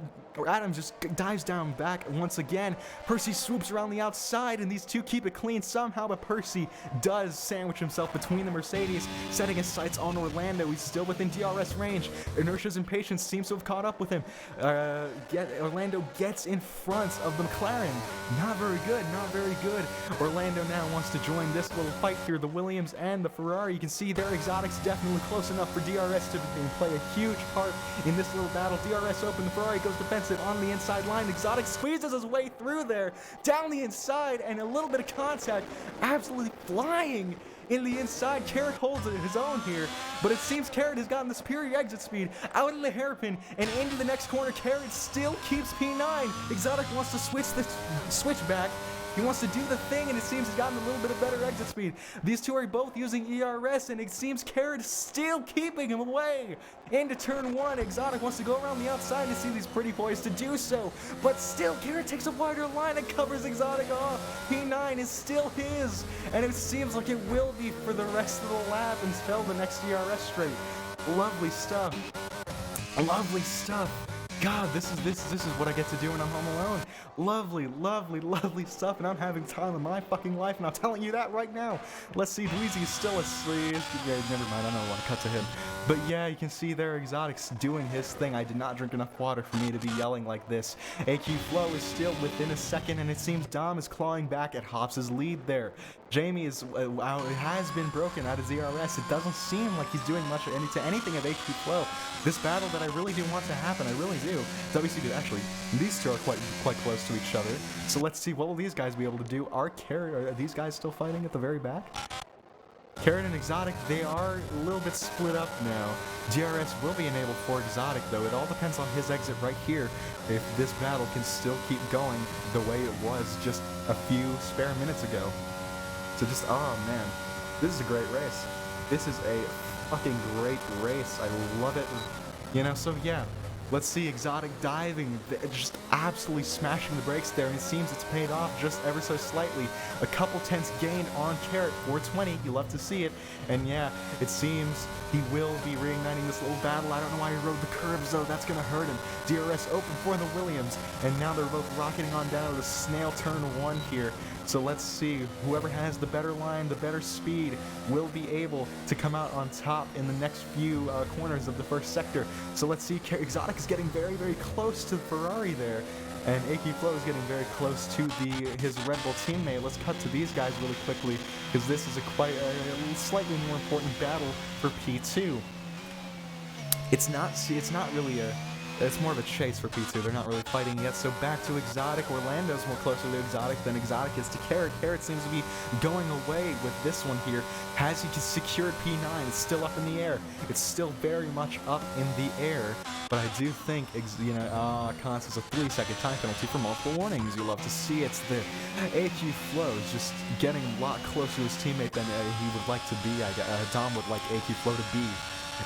Adams just dives down back once again. Percy swoops around the outside, and these two keep it clean somehow, but Percy does sandwich himself between the Mercedes, setting his sights on Orlando. He's still within DRS range. Inertia's impatience seems to have caught up with him. Orlando gets in front of the McLaren. Not very good, not very good. Orlando now wants to join this little fight here. The Williams and the Ferrari, you can see their Exotic's definitely close enough for DRS to play a huge part in this little battle. DRS open, the Ferrari goes defensive on the inside line. Exotic squeezes his way through there, down the inside, and a little bit of contact, absolutely flying in the inside. Carrot holds it his own here, but it seems Carrot has gotten the superior exit speed out in the hairpin and into the next corner. Carrot still keeps P9. Exotic wants to switch back. He wants to do the thing, and it seems he's gotten a little bit of better exit speed. These two are both using ERS, and it seems Carrot is still keeping him away. Into turn 1, Exotic wants to go around the outside and see these pretty boys to do so, but still Carrot takes a wider line and covers Exotic off. P9 is still his, and it seems like it will be for the rest of the lap until the next ERS straight. Lovely stuff. Lovely stuff. God, this is what I get to do when I'm home alone. Lovely, lovely, lovely stuff, and I'm having time in my fucking life, and I'm telling you that right now. Let's see, Dweezy's still asleep. Yeah, never mind, I don't want to cut to him. But yeah, you can see there Exotic's doing his thing. I did not drink enough water for me to be yelling like this. AQ Flow is still within a second, and it seems Dom is clawing back at Hobbs' lead there. Jamie has been broken out of ZRS. It doesn't seem like he's doing much to anything of AQ Flow. This battle that I really do want to happen, I really do. WC2, actually, these two are quite close to each other. So let's see, what will these guys be able to do? Are these guys still fighting at the very back? Carrot and Exotic, they are a little bit split up now. DRS will be enabled for Exotic, though. It all depends on his exit right here, if this battle can still keep going the way it was just a few spare minutes ago. So just, oh man, this is a great race. This is a fucking great race. I love it. You know, so yeah. Let's see Exotic diving, just absolutely smashing the brakes there, and it seems it's paid off just ever so slightly. A couple tenths gained on Carrot, 420, you love to see it. And yeah, it seems he will be reigniting this little battle. I don't know why he rode the curbs though, that's gonna hurt him. DRS open for the Williams, and now they're both rocketing on down to the snail turn 1 here. So let's see, whoever has the better line, the better speed, will be able to come out on top in the next few corners of the first sector. So let's see, Exotic is getting very, very close to Ferrari there, and AQ Flow is getting very close to his Red Bull teammate. Let's cut to these guys really quickly, because this is a slightly more important battle for P2. It's not really it's more of a chase for P2. They're not really fighting yet. So back to Exotic. Orlando's more closer to Exotic than Exotic is to Carrot. Carrot seems to be going away with this one here. Has he secured P9? It's still up in the air. It's still very much up in the air. But I do think, Cons is a 3-second time penalty for multiple warnings. You love to see it's the AQ Flow is just getting a lot closer to his teammate than he would like to be. Dom would like AQ Flow to be.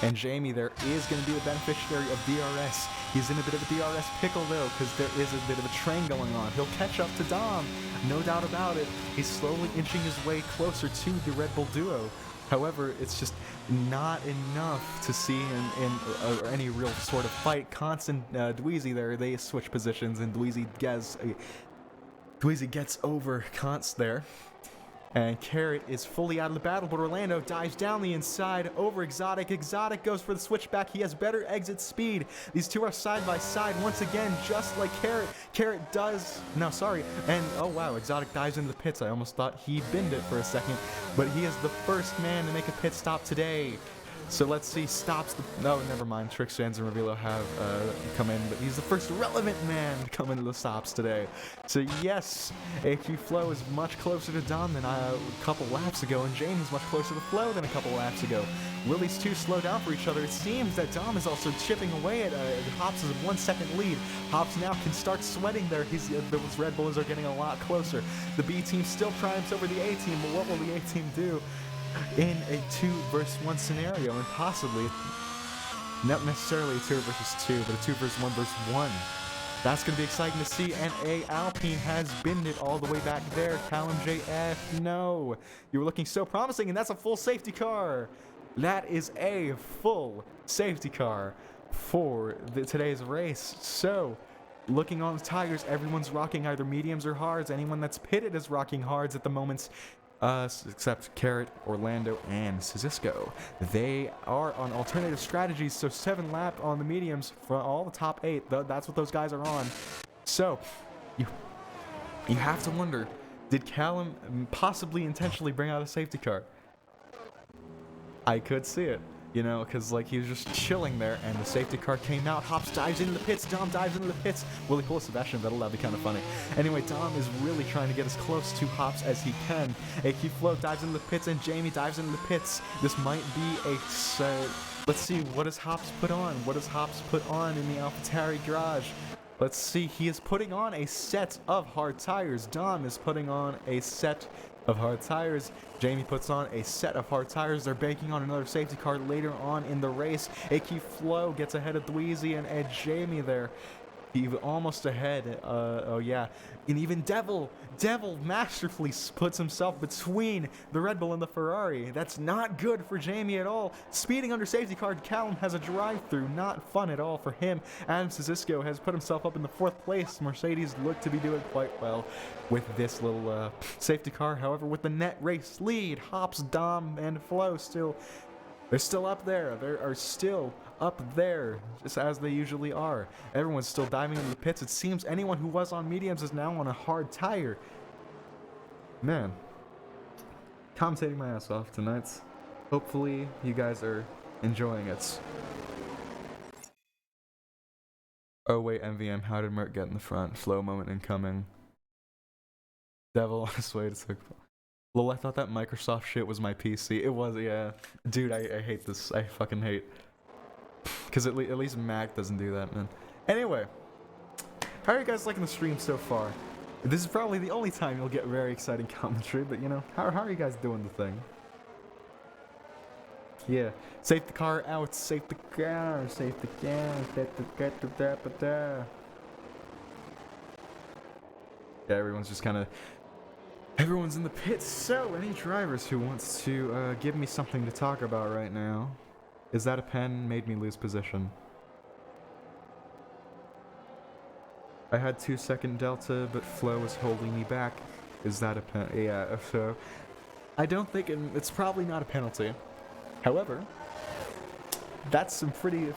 And Jamie there is going to be a beneficiary of DRS. He's in a bit of a DRS pickle though, because there is a bit of a train going on. He'll catch up to Dom, no doubt about it. He's slowly inching his way closer to the Red Bull duo. However, it's just not enough to see in any real sort of fight. Const and Dweezy there, they switch positions, and Dweezy gets Dweezy gets over Kantz there. And Carrot is fully out of the battle, but Orlando dives down the inside over Exotic. Exotic goes for the switchback. He has better exit speed. These two are side by side once again, just like Carrot. Carrot does... No, sorry. And, oh wow, Exotic dives into the pits. I almost thought he binned it for a second. But he is the first man to make a pit stop today. So let's see, stops the... No, never mind. Trix, Jans, and Revilo have come in, but he's the first relevant man to come into the stops today. So yes, AQ Flow is much closer to Dom than a couple laps ago, and Jamie's much closer to Flow than a couple laps ago. Will these two slow down for each other? It seems that Dom is also chipping away at Hops' 1 second lead. Hops now can start sweating there. Those Red Bulls are getting a lot closer. The B team still triumphs over the A team, but what will the A team do in a 2 versus 1 scenario, and possibly not necessarily a 2 versus 2, but a 2 versus 1 versus 1. That's going to be exciting to see, and A Alpine has binned it all the way back there. Callum JF, no. You were looking so promising, and that's a full safety car. That is a full safety car for today's race. So, looking on the tires, everyone's rocking either mediums or hards. Anyone that's pitted is rocking hards at the moment. Except Carrot, Orlando, and Cisco. They are on alternative strategies, so 7 lap on the mediums for all the top 8. That's what those guys are on. So, you have to wonder, did Callum possibly intentionally bring out a safety car? I could see it. You know, because like he was just chilling there, and the safety car came out. Hops dives into the pits. Dom dives into the pits. Will he pull a Sebastian Vettel? That'd be kind of funny. Anyway, Dom is really trying to get as close to Hops as he can. AQ Flow dives into the pits, and Jamie dives into the pits. This might be a... let's see, what does Hops put on? What does Hops put on in the AlphaTauri garage? Let's see, he is putting on a set of hard tires. Dom is putting on a set of hard tires. Jamie puts on a set of hard tires. They're banking on another safety car later on in the race. AQ Flow gets ahead of Dweezy and Jamie there. He almost ahead. Oh yeah. And even Devil masterfully puts himself between the Red Bull and the Ferrari. That's not good for Jamie at all. Speeding under safety car, Callum has a drive-through. Not fun at all for him. Adam Cisco has put himself up in the 4th place. Mercedes look to be doing quite well with this little safety car. However, with the net race lead, Hops, Dom, and Flo they're still up there. They are still up there, just as they usually are. Everyone's still diving into the pits. It seems anyone who was on mediums is now on a hard tire. Man, commentating my ass off tonight. Hopefully, you guys are enjoying it. Oh wait, MVM, how did Mert get in the front? Slow moment incoming. Devil, I swear to God. Lol, I thought that Microsoft shit was my PC. It was, yeah. Dude, I hate this. I fucking hate. Because at least Mac doesn't do that, man. Anyway, how are you guys liking the stream so far? This is probably the only time you'll get very exciting commentary, but you know, how are you guys doing the thing? Yeah, safe the car out, safe the car, safe the car, yeah, everyone's just kind of... Everyone's in the pits, so any drivers who wants to give me something to talk about right now? Is that a pen? Made me lose position. I had 2-second delta, but Flo was holding me back. Is that a pen? Yeah, so... I don't think it's probably not a penalty. However, that's some pretty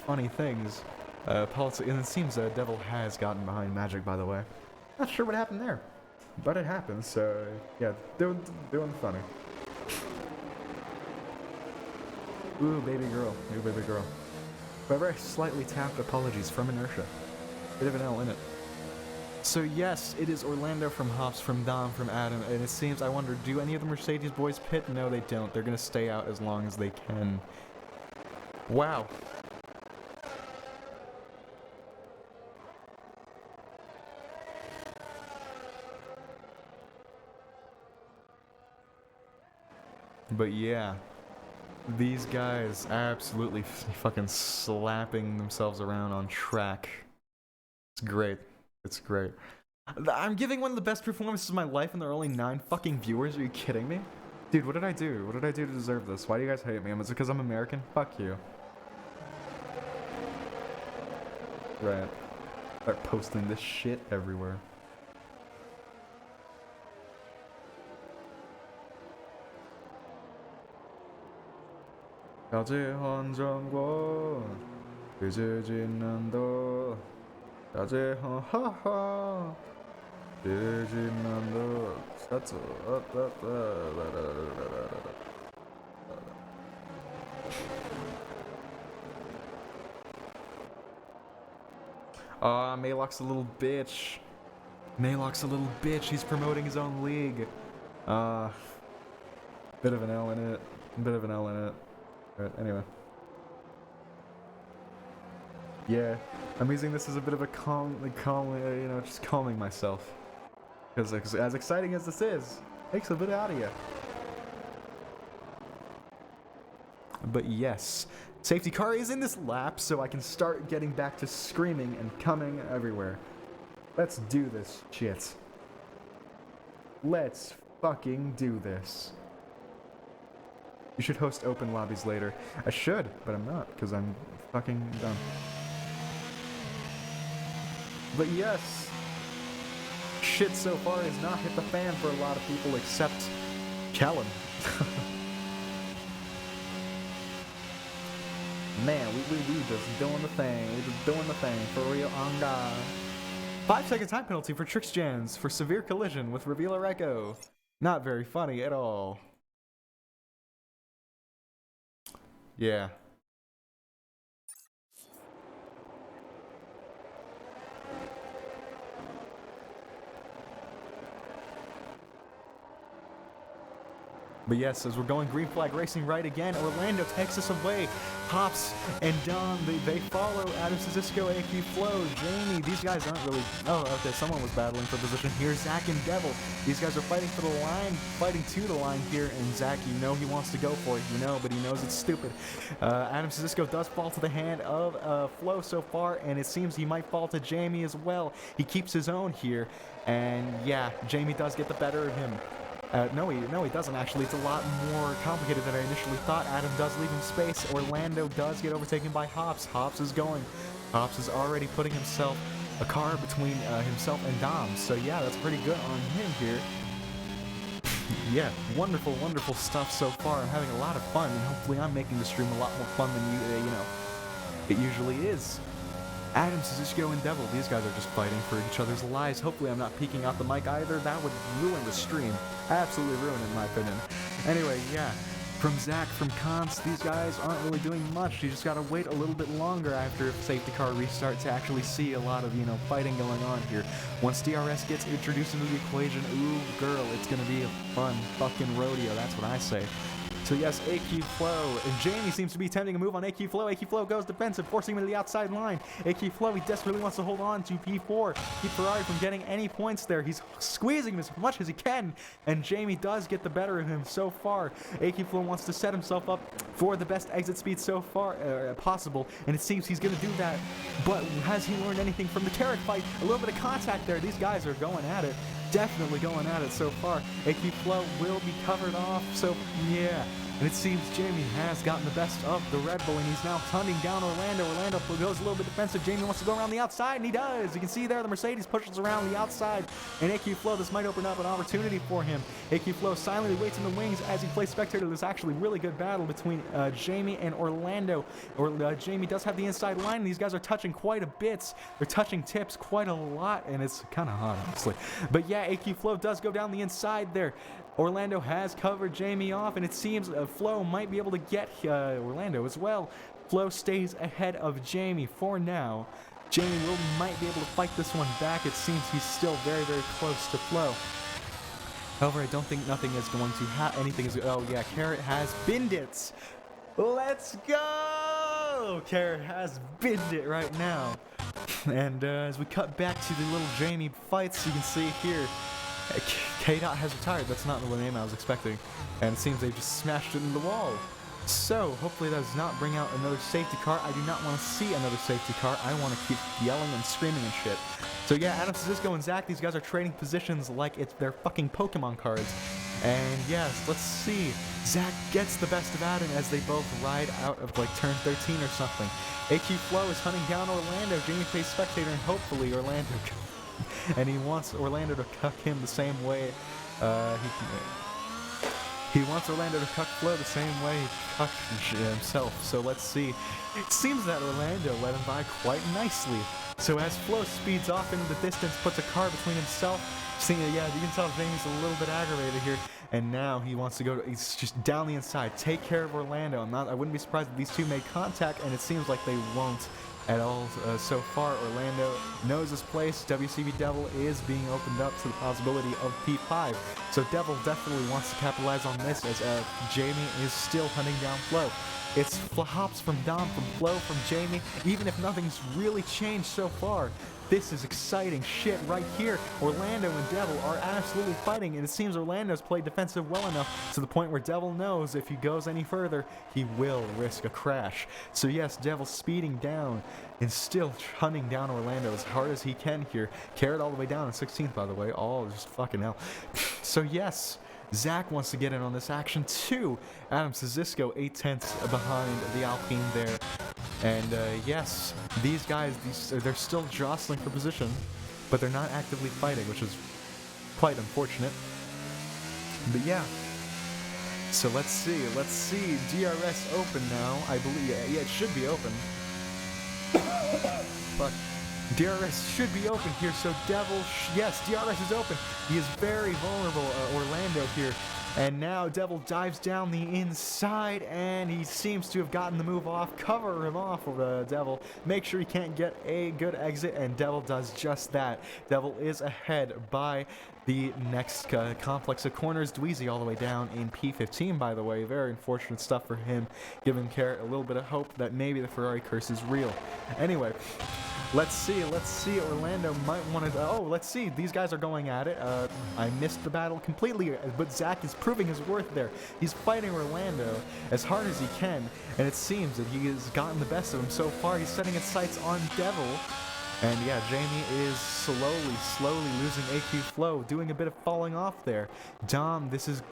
funny things. And it seems Devil has gotten behind Magic, by the way. Not sure what happened there. But it happens, so yeah, doing funny. Ooh, baby girl. Ooh, baby girl. However, I slightly tapped apologies from inertia. Bit of an L in it. So yes, it is Orlando from Hops, from Dom, from Adam, and it seems, I wonder, do any of the Mercedes boys pit? No, they don't. They're gonna stay out as long as they can. Wow. But yeah, these guys absolutely fucking slapping themselves around on track. It's great. It's great. I'm giving one of the best performances of my life and there are only 9 fucking viewers. Are you kidding me? Dude, what did I do? What did I do to deserve this? Why do you guys hate me? Is it because I'm American? Fuck you. Right. Start posting this shit everywhere. 자제헌정권 그제진난도 자제헌하하 그제진난도 사츠 Maylock's a little bitch. Maylock's a little bitch. He's promoting his own league. Bit of an L in it. But anyway. Yeah, I'm using this as a bit of a just calming myself. Because as exciting as this is, it takes a bit out of you. But yes, safety car is in this lap, so I can start getting back to screaming and coming everywhere. Let's do this shit. Let's fucking do this. You should host open lobbies later. I should, but I'm not, because I'm fucking dumb. But yes, shit so far has not hit the fan for a lot of people except Kellen. Man, we just doing the thing. We just doing the thing for real on God. 5-second time penalty for Trix Jans for severe collision with Revealer Echo. Not very funny at all. Yeah. But yes, as we're going green flag racing right again, Orlando takes us away. Hops and Dom, they follow Adam Cisco, AQ Flow, Jamie. These guys aren't really... Oh, okay, someone was battling for position here. Zach and Devil. These guys are fighting for the line, fighting to the line here. And Zach, you know he wants to go for it, but he knows it's stupid. Adam Cisco does fall to the hand of Flow so far, and it seems he might fall to Jamie as well. He keeps his own here, and yeah, Jamie does get the better of him. No, he doesn't actually. It's a lot more complicated than I initially thought. Adam does leave him space. Orlando does get overtaken by Hops. Hops is going. Hops is already putting himself a car between himself and Dom. So yeah, that's pretty good on him here. Yeah, wonderful, wonderful stuff so far. I'm having a lot of fun, and hopefully I'm making the stream a lot more fun than it usually is. Adam, Cisco, and Devil, these guys are just fighting for each other's lives. Hopefully I'm not peeking out the mic either. That would ruin the stream. Absolutely ruin it, in my opinion. Anyway, yeah. From Zach, from Cons, these guys aren't really doing much. You just gotta wait a little bit longer after safety car restart to actually see a lot of, fighting going on here. Once DRS gets introduced into the equation, ooh, girl, it's gonna be a fun fucking rodeo. That's what I say. So yes, AQ Flow, and Jamie seems to be attempting a move on AQ Flow. AQ Flow goes defensive, forcing him to the outside line. AQ Flow, he desperately wants to hold on to P4, keep Ferrari from getting any points there. He's squeezing him as much as he can, and Jamie does get the better of him so far. AQ Flow wants to set himself up for the best exit speed so far possible, and it seems he's going to do that. But has he learned anything from the Tarek fight? A little bit of contact there. These guys are going at it. Definitely going at it so far. AQ Flow will be covered off, so yeah. And it seems Jamie has gotten the best of the Red Bull, and he's now hunting down Orlando. Orlando goes a little bit defensive. Jamie wants to go around the outside, and he does. You can see there the Mercedes pushes around the outside, and AQ Flow, this might open up an opportunity for him. AQ Flow silently waits in the wings as he plays spectator. There's actually a really good battle between Jamie and Orlando. Jamie does have the inside line, and these guys are touching quite a bit. They're touching tips quite a lot, and it's kind of hot, honestly. But yeah, AQ Flow does go down the inside there. Orlando has covered Jamie off, and it seems Flo might be able to get Orlando as well. Flo stays ahead of Jamie for now. Jamie might be able to fight this one back. It seems he's still very, very close to Flo. However, I don't think nothing is going to anything is. Oh yeah, Carrot has binned it. Let's go! Carrot has binned it right now. And as we cut back to the little Jamie fights, you can see here. K-Dot has retired. That's not the name I was expecting. And it seems they just smashed it in the wall. So, hopefully that does not bring out another safety car. I do not want to see another safety car. I want to keep yelling and screaming and shit. So yeah, Adam, Cisco, and Zach, these guys are trading positions like it's their fucking Pokemon cards. And yes, let's see. Zach gets the best of Adam as they both ride out of like turn 13 or something. AQ Flow is hunting down Orlando. Jamie plays spectator, and hopefully Orlando and he wants Orlando to cuck him the same way He wants Orlando to cuck Flo the same way he cucked himself, so let's see. It seems that Orlando let him by quite nicely. So as Flo speeds off into the distance, puts a car between himself, seeing it, yeah, you can tell Jamie's a little bit aggravated here, and now he wants to go, he's just down the inside, take care of Orlando. I wouldn't be surprised if these two make contact, and it seems like they won't at all. So far, Orlando knows his place. WCB Devil is being opened up to the possibility of P5. So Devil definitely wants to capitalize on this as Jamie is still hunting down Flo. It's hops from Dom, from Flo, from Jamie, even if nothing's really changed so far. This is exciting shit right here. Orlando and Devil are absolutely fighting, and it seems Orlando's played defensive well enough to the point where Devil knows if he goes any further, he will risk a crash. So yes, Devil speeding down and still hunting down Orlando as hard as he can here. Carrot all the way down in 16th, by the way. Oh, just fucking hell. So yes, Zach wants to get in on this action too. Adam Sazisco 8/10 behind the Alpine there. And yes, these guys, they're still jostling for position, but they're not actively fighting, which is quite unfortunate. But yeah, so let's see. DRS open now, I believe. Yeah, it should be open. Fuck. DRS should be open here, so Devil, yes, DRS is open. He is very vulnerable, Orlando here. And now Devil dives down the inside, and he seems to have gotten the move off. Cover him off of Devil. Make sure he can't get a good exit, and Devil does just that. Devil is ahead by the next complex of corners. Dweezy all the way down in P15, by the way. Very unfortunate stuff for him, giving Carrot a little bit of hope that maybe the Ferrari curse is real. Anyway, let's see. Orlando might want to... Oh, let's see. These guys are going at it. I missed the battle completely, but Zach is proving his worth there. He's fighting Orlando as hard as he can, and it seems that he has gotten the best of him so far. He's setting his sights on Devil. And yeah, Jamie is slowly losing AQ Flow, doing a bit of falling off there. Dom, this is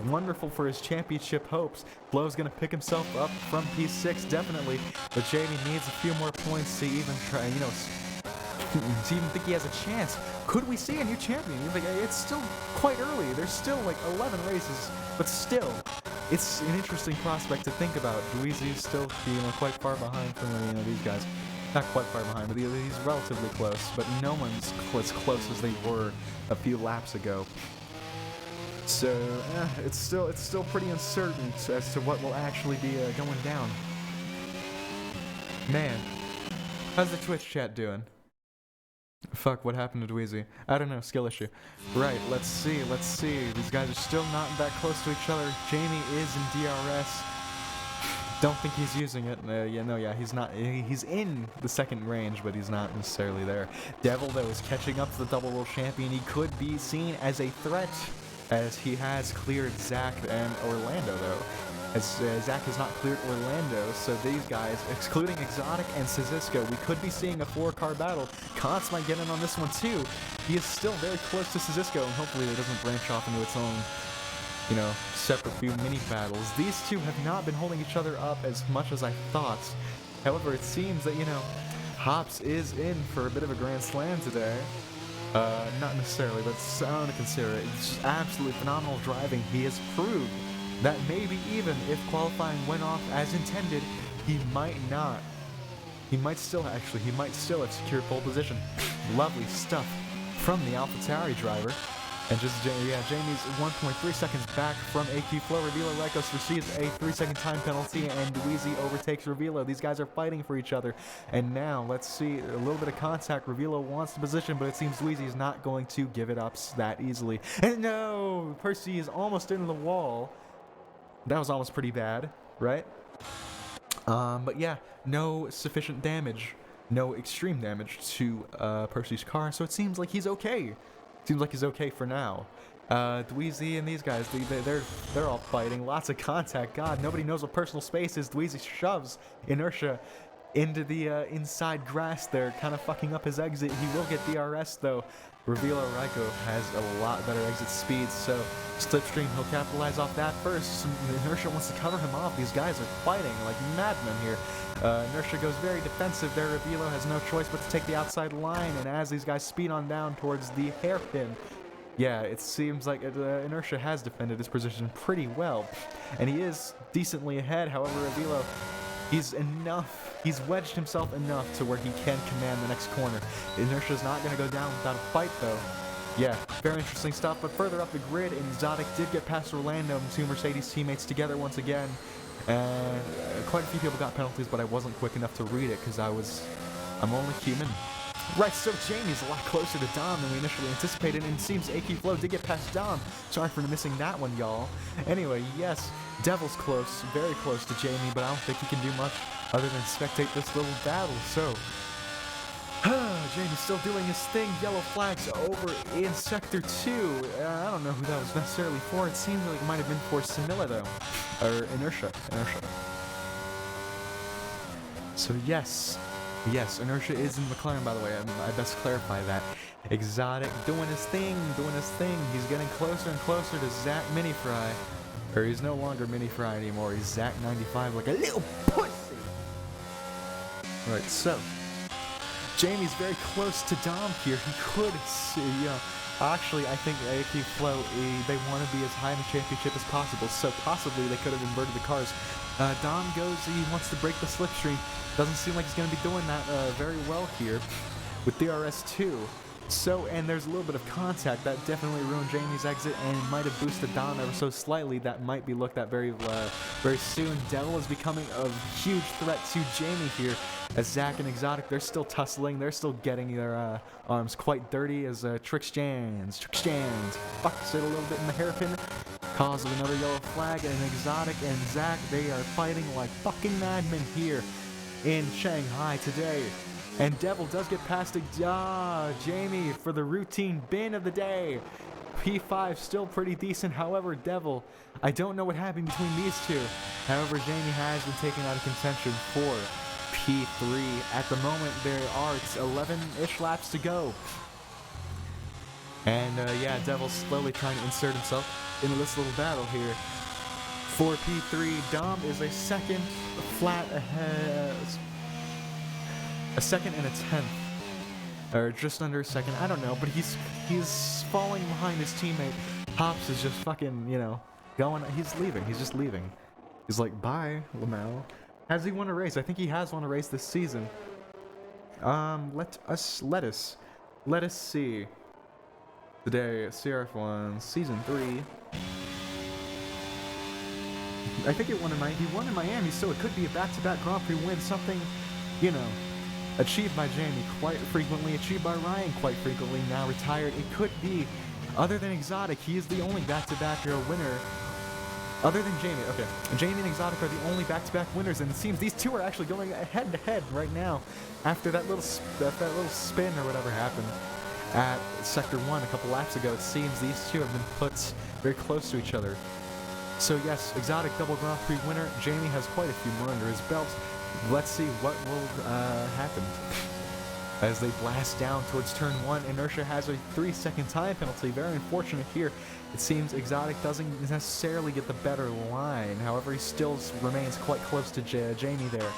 wonderful for his championship hopes. Flow's going to pick himself up from P6, definitely. But Jamie needs a few more points to even try, to even think he has a chance. Could we see a new champion? It's still quite early. There's still like 11 races, but still, it's an interesting prospect to think about. Dweezy's still, quite far behind from these guys. Not quite far behind, but he's relatively close. But no one's as close as they were a few laps ago. So it's still pretty uncertain as to what will actually be going down. Man, how's the Twitch chat doing? Fuck, what happened to Dweezy? I don't know, skill issue. Right, let's see. These guys are still not that close to each other. Jamie is in DRS. Don't think he's using it. He's not. He's in the second range, but he's not necessarily there. Devil, though, is catching up to the double world champion. He could be seen as a threat, as he has cleared Zach and Orlando, though. As Zach has not cleared Orlando, so these guys, excluding Exotic and Sazisco, we could be seeing a 4-car battle. Kantz might get in on this one, too. He is still very close to Sazisco, and hopefully it doesn't branch off into its own, separate few mini battles. These two have not been holding each other up as much as I thought. However, it seems that, Hops is in for a bit of a grand slam today. Not necessarily, but sound to consider it. It's just absolutely phenomenal driving. He has proved that maybe even if qualifying went off as intended, he might not. He might still have secured pole position. Lovely stuff from the AlphaTauri driver. And Jamie's 1.3 seconds back from AQ Flow. Revilo Rikos receives a 3-second time penalty, and Dweezy overtakes Revilo. These guys are fighting for each other. And now, let's see, a little bit of contact. Revilo wants the position, but it seems Dweezy is not going to give it up that easily. And no! Percy is almost into the wall. That was almost pretty bad, right? But yeah, no sufficient damage. No extreme damage to Percy's car, so it seems like he's okay. Seems like he's okay for now. Dweezy and these guys, they're all fighting. Lots of contact. God, nobody knows what personal space is. Dweezy shoves Inertia into the inside grass there, kind of fucking up his exit. He will get DRS though. Revilo Raiko has a lot better exit speed, so Slipstream, he'll capitalize off that first. Inertia wants to cover him off. These guys are fighting like madmen here. Inertia goes very defensive there. Revilo has no choice but to take the outside line, and as these guys speed on down towards the hairpin, yeah, it seems like Inertia has defended his position pretty well, and he is decently ahead. However, Avilo, he's wedged himself enough to where he can command the next corner. Inertia's not going to go down without a fight, though. Yeah, very interesting stuff. But further up the grid, Exotic did get past Orlando and two Mercedes teammates together once again. And quite a few people got penalties, but I wasn't quick enough to read it because I'm only human. Right, so Jamie's a lot closer to Dom than we initially anticipated, and it seems AQ Flow did get past Dom. Sorry for missing that one, y'all. Anyway, yes, Devil's close, very close to Jamie, but I don't think he can do much other than spectate this little battle, so... Jamie's still doing his thing. Yellow flags over in Sector 2. I don't know who that was necessarily for. It seems like it might have been for Simila, though. Or Inertia. So, yes, Inertia is in McLaren, by the way. I best clarify that. Exotic doing his thing. He's getting closer and closer to Zach Minifry. Or he's no longer Minifry anymore. He's Zach 95 like a little pussy. Right, so... Jamie's very close to Dom here. He could see, actually, I think AQ Flow, they want to be as high in the championship as possible, so possibly they could have inverted the cars. Dom goes, he wants to break the slipstream. Doesn't seem like he's going to be doing that very well here with DRS2. So, and there's a little bit of contact that definitely ruined Jamie's exit and might have boosted Dom ever so slightly. That might be looked at very soon. Devil is becoming a huge threat to Jamie here. As Zach and Exotic, they're still tussling. They're still getting their arms quite dirty as Trickstans fucks it a little bit in the hairpin. Causes another yellow flag, and Exotic and Zach, they are fighting like fucking madmen here in Shanghai today. And Devil does get past Jamie for the routine bin of the day. P5 still pretty decent. However, Devil, I don't know what happened between these two. However, Jamie has been taken out of contention for P3. At the moment, there are 11-ish laps to go. And yeah, Devil's slowly trying to insert himself into this little battle here. For P3, Dom is a second flat ahead. A second and a tenth. Or just under a second, I don't know, but he's falling behind his teammate. Hops is just fucking, going, he's just leaving. He's like, bye, Lamau. Has he won a race? I think he has won a race this season. Let us see. Today, CRF1, Season 3. I think he won in Miami, so it could be a back-to-back Grand Prix win, something, achieved by Jamie quite frequently, achieved by Ryan quite frequently, now retired. It could be, other than Exotic, he is the only back-to-back winner. Other than Jamie, okay. Jamie and Exotic are the only back-to-back winners, and it seems these two are actually going head-to-head right now after that little spin or whatever happened at Sector 1 a couple laps ago. It seems these two have been put very close to each other. So yes, Exotic double Grand Prix winner. Jamie has quite a few more under his belt. Let's see what will happen. As they blast down towards turn 1, Inertia has a 3-second time penalty. Very unfortunate here. It seems Exotic doesn't necessarily get the better line. However, he still remains quite close to Jamie there.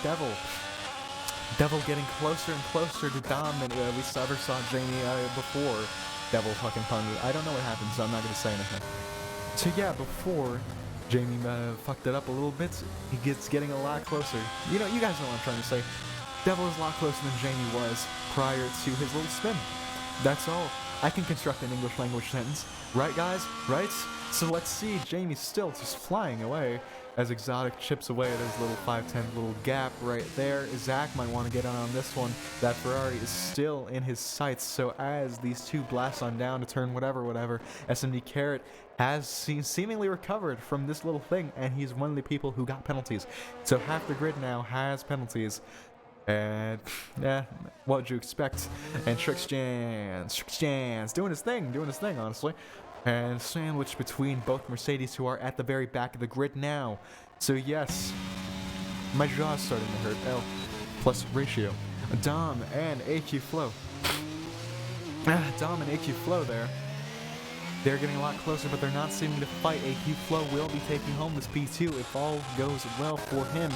Devil getting closer and closer to Dom than we ever saw Jamie before. Devil fucking punted. I don't know what happened, so I'm not going to say anything. So yeah, before Jamie fucked it up a little bit, he gets getting a lot closer. You guys know what I'm trying to say. Devil is a lot closer than Jamie was prior to his little spin. That's all. I can construct an English language sentence. Right, guys? Right? So let's see. Jamie's still just flying away as Exotic chips away at his little 5'10" little gap right there. Zach might want to get on this one. That Ferrari is still in his sights. So as these two blast on down to turn whatever, SMD Carrot has seemingly recovered from this little thing, and he's one of the people who got penalties. So half the grid now has penalties. And, yeah, what would you expect? And Trickstans, doing his thing, honestly. And sandwiched between both Mercedes, who are at the very back of the grid now. So, yes, my jaw's starting to hurt. L plus ratio. Dom and AQ Flow. Dom and AQ Flow there. They're getting a lot closer, but they're not seeming to fight. AQ Flow will be taking home this P2 if all goes well for him.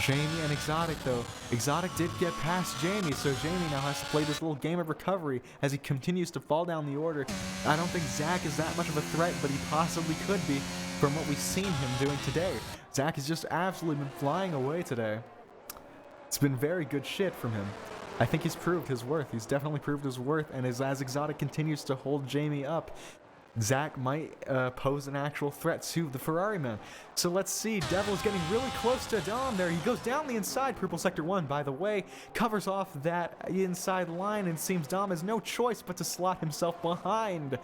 Jamie and Exotic, though. Exotic did get past Jamie, so Jamie now has to play this little game of recovery as he continues to fall down the order. I don't think Zach is that much of a threat, but he possibly could be from what we've seen him doing today. Zach has just absolutely been flying away today. It's been very good shit from him. I think he's proved his worth. He's definitely proved his worth, and as Exotic continues to hold Jamie up, Zach might pose an actual threat to the Ferrari man. So let's see. Devil's getting really close to Dom there. He goes down the inside. Purple Sector 1, by the way, covers off that inside line, and seems Dom has no choice but to slot himself behind.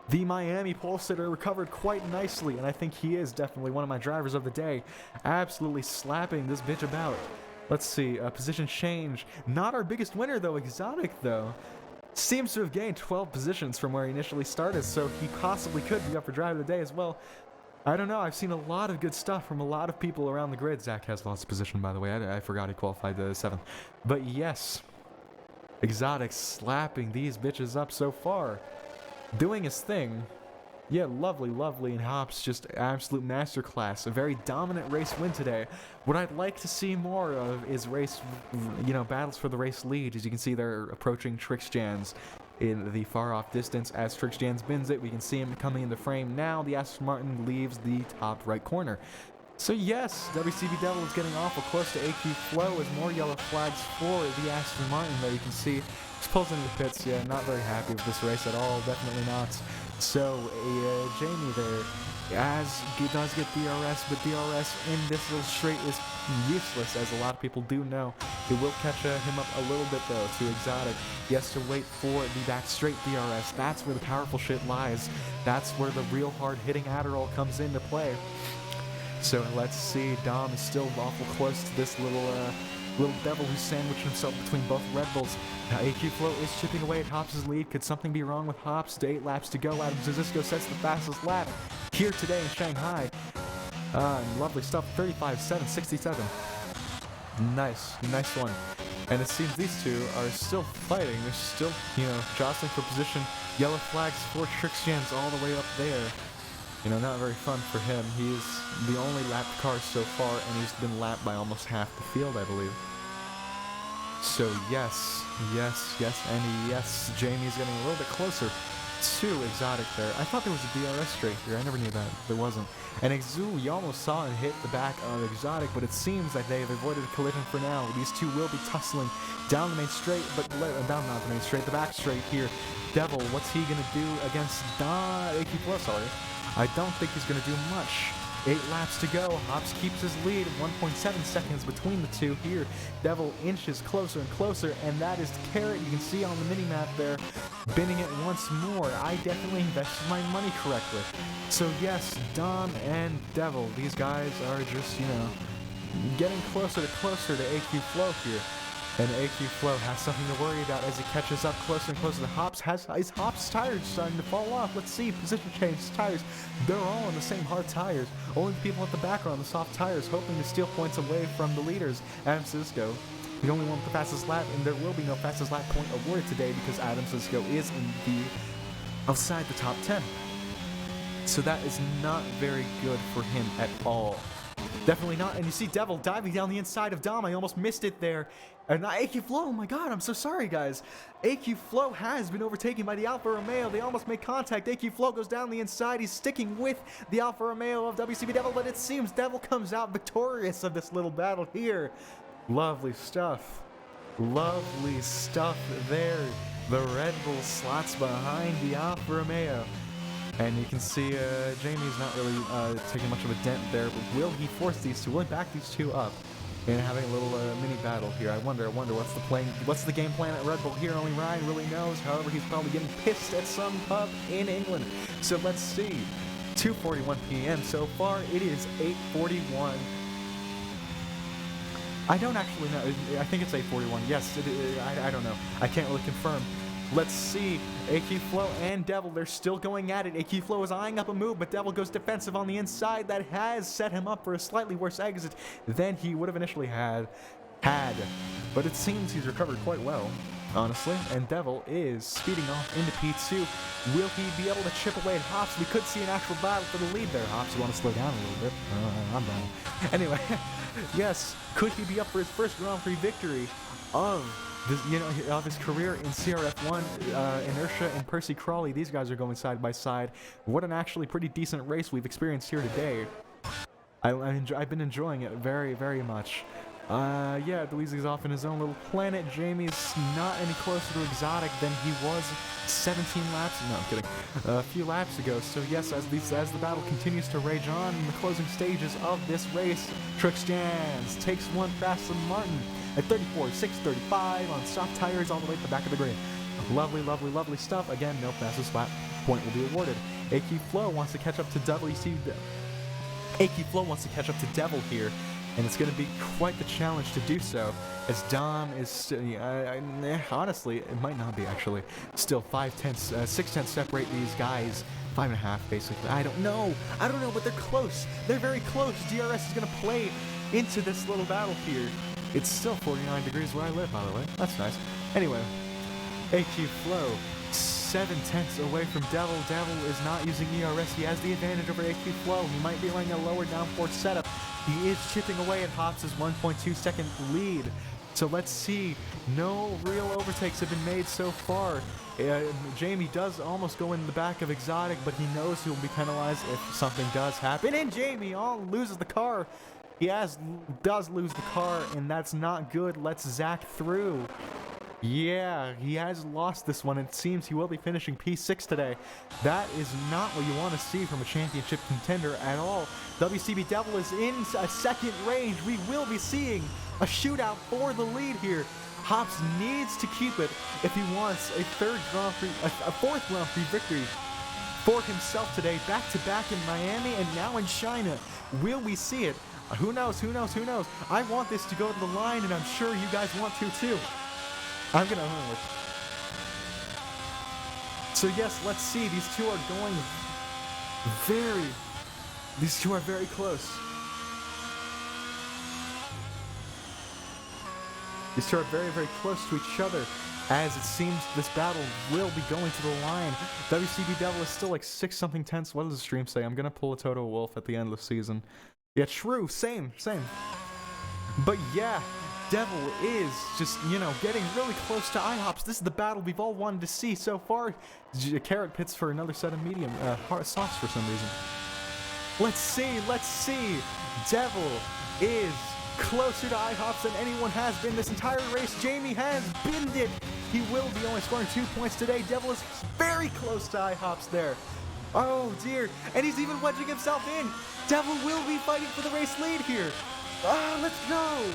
The Miami pole sitter recovered quite nicely, and I think he is definitely one of my drivers of the day. Absolutely slapping this bitch about. Let's see. Position change. Not our biggest winner, though. Exotic, though, seems to have gained 12 positions from where he initially started, so he possibly could be up for drive of the day as well. I don't know, I've seen a lot of good stuff from a lot of people around the grid. Zach has lost position, by the way. I forgot he qualified to 7th. But yes, Exotic slapping these bitches up so far. Doing his thing. Yeah, lovely, lovely, and Hops just absolute masterclass. A very dominant race win today. What I'd like to see more of is race, battles for the race lead. As you can see, they're approaching Trixjans in the far-off distance. As Trixjans bins it, we can see him coming in the frame now. The Aston Martin leaves the top right corner. So yes, WCB Devil is getting awful close to AQ Flow as more yellow flags for the Aston Martin there. You can see just pulls into the pits. Yeah, not very happy with this race at all. Definitely not. So Jamie there, as he does get DRS, but DRS in this little straight is useless, as a lot of people do know. It will catch him up a little bit though to Exotic. He has to wait for the back straight DRS. That's where the powerful shit lies. That's where the real hard hitting Adderall comes into play. So let's see, Dom is still awful close to this little devil who's sandwiched himself between both Red Bulls. Now AQ Flow is chipping away at Hops' lead. Could something be wrong with Hops? 8 laps to go. Adam Zizisco sets the fastest lap here today in Shanghai. Lovely stuff. 35.767. Nice one. And it seems these two are still fighting. They're still, jostling for position. Yellow flags for Trixjans all the way up there. Not very fun for him. He's the only lapped car so far, and he's been lapped by almost half the field, I believe. So yes, and yes, Jamie's getting a little bit closer to Exotic there. I thought there was a DRS straight here. I never knew that. There wasn't. And Exu, you almost saw it hit the back of Exotic, but it seems that they've avoided a collision for now. These two will be tussling down the main straight, but down not the main straight, the back straight here. Devil, what's he gonna do against AQ Plus? Sorry. I don't think he's going to do much. 8 laps to go. Hops keeps his lead. 1.7 seconds between the two here. Devil inches closer and closer, and that is Carrot. You can see on the mini-map there, binning it once more. I definitely invested my money correctly. So yes, Dom and Devil, these guys are just, getting closer to AQ Flow here. And AQ Flow has something to worry about as he catches up closer and closer to Hops. Is Hops' tires starting to fall off? Let's see. Position change. Tires. They're all on the same hard tires. Only the people at the back are on the soft tires, hoping to steal points away from the leaders. Adam Cisco, the only one with the fastest lap, and there will be no fastest lap point awarded today because Adam Cisco is outside the top 10. So that is not very good for him at all. Definitely not. And you see Devil diving down the inside of Dom. I almost missed it there. And AQ Flow, oh my god, I'm so sorry, guys. AQ Flow has been overtaken by the Alfa Romeo. They almost make contact. AQ Flow goes down the inside. He's sticking with the Alfa Romeo of WCB Devil, but it seems Devil comes out victorious of this little battle here. Lovely stuff. Lovely stuff there. The Red Bull slots behind the Alfa Romeo. And you can see Jamie's not really taking much of a dent there, but will he force these two? Will he back these two up? And having a little mini battle here. I wonder what's the game plan at Red Bull here? Only Ryan really knows. However, he's probably getting pissed at some pub in England. So let's see. 2:41 p.m. so far. It is 8:41. I don't actually know. I think it's 8:41. Yes, I don't know. I can't really confirm. Let's see. AQ Flow and Devil, they're still going at it. AQ Flow is eyeing up a move, but Devil goes defensive on the inside. That has set him up for a slightly worse exit than he would have initially had. But it seems he's recovered quite well, honestly. And Devil is speeding off into P2. Will he be able to chip away at Hops? We could see an actual battle for the lead there. Hops, you want to slow down a little bit? I'm done. Anyway, Yes, could he be up for his first Grand Prix victory of this, of his career in CRF1? Inertia and Percy Crawley, these guys are going side by side. What an actually pretty decent race we've experienced here today. I've been enjoying it very, very much. Yeah, Dweezy's off in his own little planet. Jamie's not any closer to exotic than he was 17 laps. No, I'm kidding. A few laps ago. So yes, as the battle continues to rage on in the closing stages of this race, Trixjans takes one past Aston Martin at 34.635 on soft tires all the way to the back of the grid. Lovely, lovely, lovely stuff. Again, no fastest lap point will be awarded. AQ Flow wants to catch up to WC. AQ Flow wants to catch up to Devil here. And it's going to be quite the challenge to do so, as Dom is, honestly, it might not be actually. Still 6 tenths separate these guys, 5.5 basically. I don't know, but they're close. They're very close. DRS is going to play into this little battle here. It's still 49 degrees where I live, by the way. That's nice. Anyway, AQ Flow, 7 tenths away from Devil. Devil is not using ERS. He has the advantage over AQ Flow. He might be running a lower downforce setup. He is chipping away at Hops' 1.2 second lead. So let's see. No real overtakes have been made so far. Jamie does almost go in the back of Exotic, but he knows he will be penalized if something does happen. And Jamie loses the car. He does lose the car, and that's not good. Let's Zach through. Yeah, he has lost this one. It seems he will be finishing P6 today. That is not what you want to see from a championship contender at all. WCB Devil is in a second range. We will be seeing a shootout for the lead here. Hops needs to keep it if he wants a fourth Grand Prix victory for himself today. Back to back in Miami and now in China. Will we see it? Who knows? I want this to go to the line, and I'm sure you guys want to too. So yes, let's see. These two are very close. These two are very, very close to each other, as it seems this battle will be going to the line. WCB Devil is still like 6-something tenths. What does the stream say? I'm gonna pull a Toto Wolf at the end of the season. Yeah, true. Same. But yeah, Devil is just, getting really close to IHOPS. This is the battle we've all wanted to see so far. Carrot pits for another set of medium hard sauce for some reason. Let's see. Devil is closer to IHOPS than anyone has been this entire race. Jamie has binned it. He will be only scoring 2 points today. Devil is very close to IHOPS there. Oh dear, and he's even wedging himself in. Devil will be fighting for the race lead here. Let's go.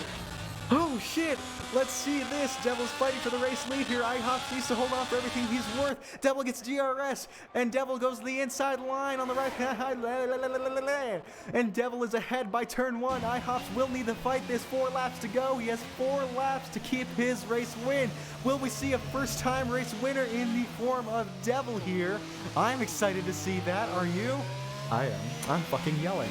Oh shit, let's see this. Devil's fighting for the race lead here. IHOPS needs to hold on for everything he's worth. Devil gets DRS, and Devil goes to the inside line on the right hand. And Devil is ahead by turn 1. IHOPS will need to fight this. 4 laps to go. He has 4 laps to keep his race win. Will we see a first-time race winner in the form of Devil here? I'm excited to see that. Are you? I am. I'm fucking yelling.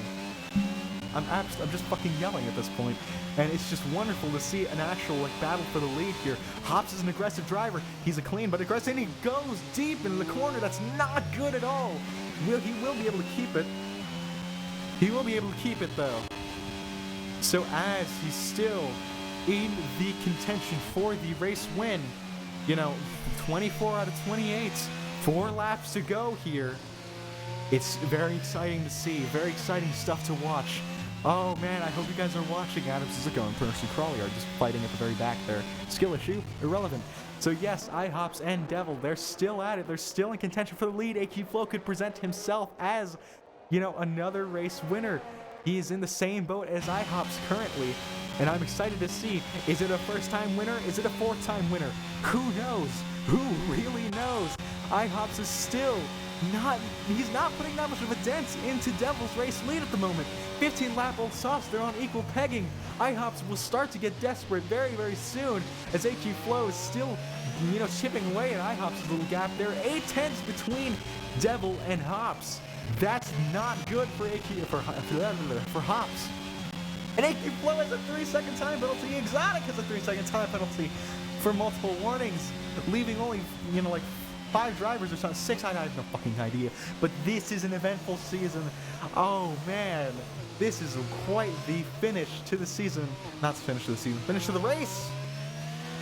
I'm just fucking yelling at this point. And it's just wonderful to see an actual battle for the lead here. Hops is an aggressive driver. He's a clean but aggressive, and he goes deep into the corner. That's not good at all. He will be able to keep it. He will be able to keep it though. So as he's still in the contention for the race win, 24 out of 28, 4 laps to go here. It's very exciting to see. Very exciting stuff to watch. Oh man, I hope you guys are watching. Adams is going. Percy Crawley are just fighting at the very back there. Skill issue, irrelevant. So yes, IHOPS and Devil, they're still at it. They're still in contention for the lead. AQ Flow could present himself as, another race winner. He is in the same boat as IHOPS currently. And I'm excited to see, is it a first-time winner? Is it a fourth-time winner? Who knows? Who really knows? IHOPS is still he's not putting that much of a dent into Devil's race lead at the moment. 15-lap old sauce, they're on equal pegging. IHOPS will start to get desperate very, very soon, as AQ Flow is still, chipping away at IHOPS' little gap. There are 8 tenths between Devil and Hops. That's not good for Hops. And AQ Flow has a 3-second time penalty. Exotic has a 3-second time penalty for multiple warnings, leaving only, 5 drivers or something, 6, I have no fucking idea. But this is an eventful season. Oh man, this is quite the finish to the season. Not the finish to the season, finish to the race.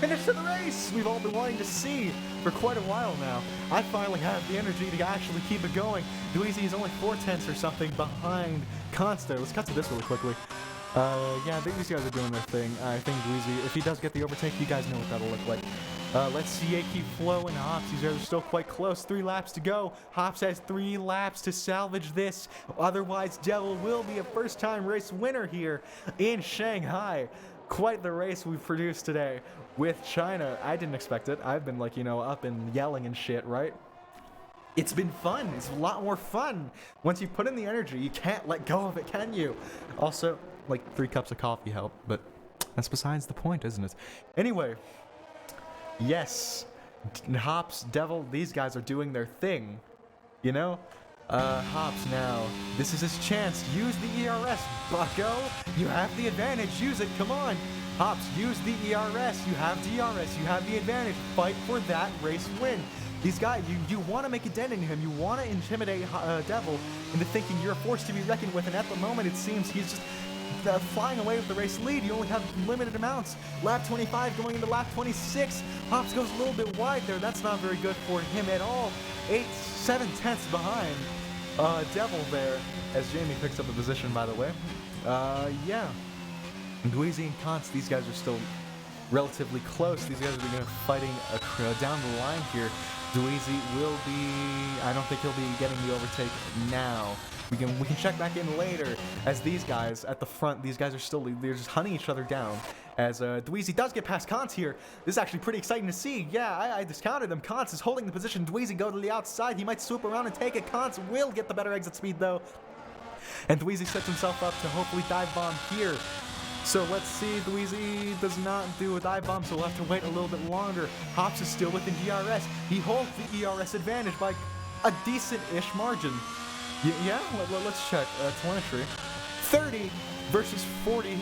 Finish to the race we've all been wanting to see for quite a while now. I finally have the energy to actually keep it going. Dweezy is only 4/10 or something behind Consta. Let's cut to this really quickly. Yeah, I think these guys are doing their thing. I think Dweezy, if he does get the overtake, you guys know what that'll look like. Let's see Aki Flo and Hops. These guys are still quite close. 3 laps to go. Hops has 3 laps to salvage this. Otherwise, Devil will be a first-time race winner here in Shanghai. Quite the race we've produced today with China. I didn't expect it. I've been like, you know, up and yelling and shit, right? It's been fun. It's a lot more fun. Once you put in the energy, you can't let go of it, can you? Also, like 3 cups of coffee help, but that's besides the point, isn't it? Anyway, yes, Hops, Devil, these guys are doing their thing, you know? Hops now, this is his chance. Use the ERS, bucko. You have the advantage, use it, come on. Hops, use the ERS, you have DRS, you have the advantage. Fight for that race win. These guys, you want to make a dent in him, you want to intimidate Devil into thinking you're a force to be reckoned with, and at the moment it seems he's just flying away with the race lead. You only have limited amounts. Lap 25 going into lap 26. Hops goes a little bit wide there. That's not very good for him at all. 7/10 behind Devil there, as Jamie picks up the position, by the way. Yeah. Dweezy and Const, these guys are still relatively close. These guys are fighting down the line here. Dweezy will be, I don't think he'll be getting the overtake now. We can check back in later, as these guys at the front, these guys are still, they're just hunting each other down. As Dweezy does get past Kant here. This is actually pretty exciting to see. Yeah, I discounted him. Kant is holding the position. Dweezy go to the outside. He might swoop around and take it. Kant will get the better exit speed though. And Dweezy sets himself up to hopefully dive bomb here. So let's see, Dweezy does not do a dive bomb, so we'll have to wait a little bit longer. Hops is still within DRS. He holds the ERS advantage by a decent-ish margin. Yeah, let's check. Telemetry. 30 versus 40.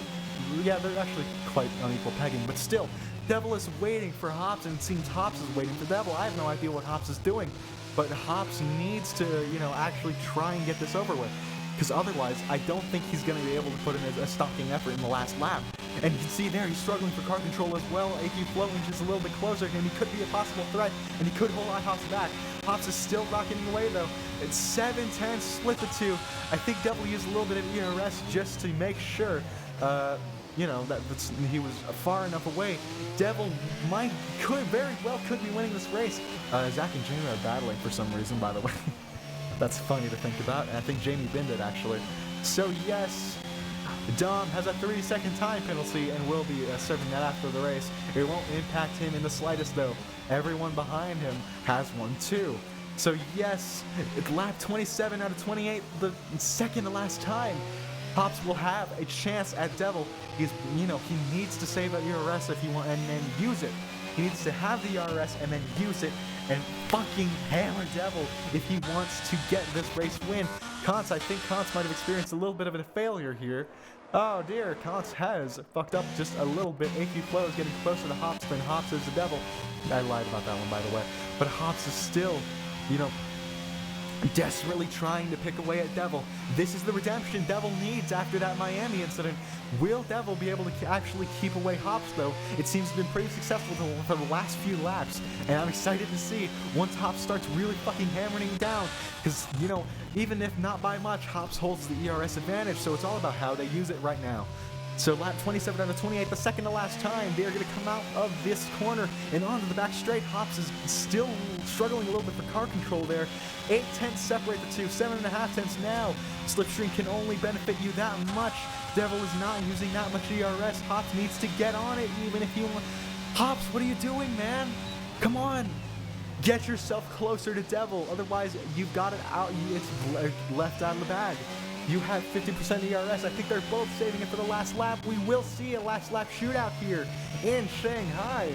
Yeah, they're actually quite unequal pegging, but still, Devil is waiting for Hops, and it seems Hops is waiting for Devil. I have no idea what Hops is doing, but Hops needs to, you know, actually try and get this over with. Because otherwise, I don't think he's going to be able to put in a stalking effort in the last lap. And you can see there, he's struggling for car control as well. AQ Flow inches a little bit closer, and he could be a possible threat, and he could hold Hops back. Hops is still rocking away, though. It's 7-10, split the 2. I think Devil used a little bit of ERS just to make sure, you know, that he was far enough away. Devil very well could be winning this race. Zach and Jamie are battling for some reason, by the way. That's funny to think about, and I think Jamie binned it, actually. So, yes, Dom has a 3-second time penalty and will be serving that after the race. It won't impact him in the slightest, though. Everyone behind him has one, too. So, yes, it's lap 27 out of 28, the second to last time. Hops will have a chance at Devil. He's, you know, he needs to save that ERS if he wants, and then use it. He needs to have the ERS and then use it and fucking hammer Devil if he wants to get this race win. Kantz, I think Kantz might have experienced a little bit of a failure here. Oh dear, Kantz has fucked up just a little bit. AQ Flow is getting closer to Hops than Hops is the Devil. I lied about that one, by the way. But Hops is still, you know, desperately trying to pick away at Devil. This is the redemption Devil needs after that Miami incident. Will Devil be able to actually keep away Hops, though? It seems to have been pretty successful for the last few laps, and I'm excited to see once Hops starts really fucking hammering down, because, you know, even if not by much, Hops holds the ERS advantage, so it's all about how they use it right now. So lap 27 out of 28, the second to last time, they are going to come out of this corner and onto the back straight. Hops is still struggling a little bit for car control there. 8/10 separate the two, 7.5 now. Slipstream can only benefit you that much. Devil is not using that much ERS. Hops needs to get on it even if you want. Hops, what are you doing, man? Come on. Get yourself closer to Devil. Otherwise, you've got it out. It's left out of the bag. You have 50% ERS. I think they're both saving it for the last lap. We will see a last lap shootout here in Shanghai.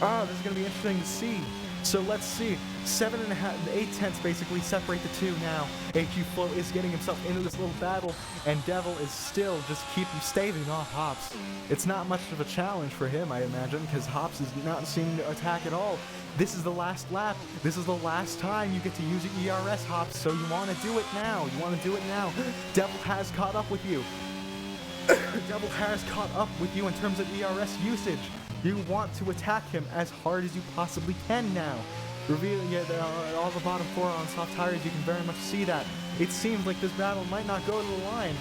Oh, this is going to be interesting to see. So let's see, 7.5, 8 tenths basically separate the two now. AQ Flow is getting himself into this little battle, and Devil is still just keeping staving off Hops. It's not much of a challenge for him, I imagine, because Hops is not seeming to attack at all. This is the last lap. This is the last time you get to use your ERS, Hops, so you want to do it now. You want to do it now. Devil has caught up with you. Devil has caught up with you in terms of ERS usage. You want to attack him as hard as you possibly can now. Revealing it, all the bottom 4 on soft tires, you can very much see that. It seems like this battle might not go to the line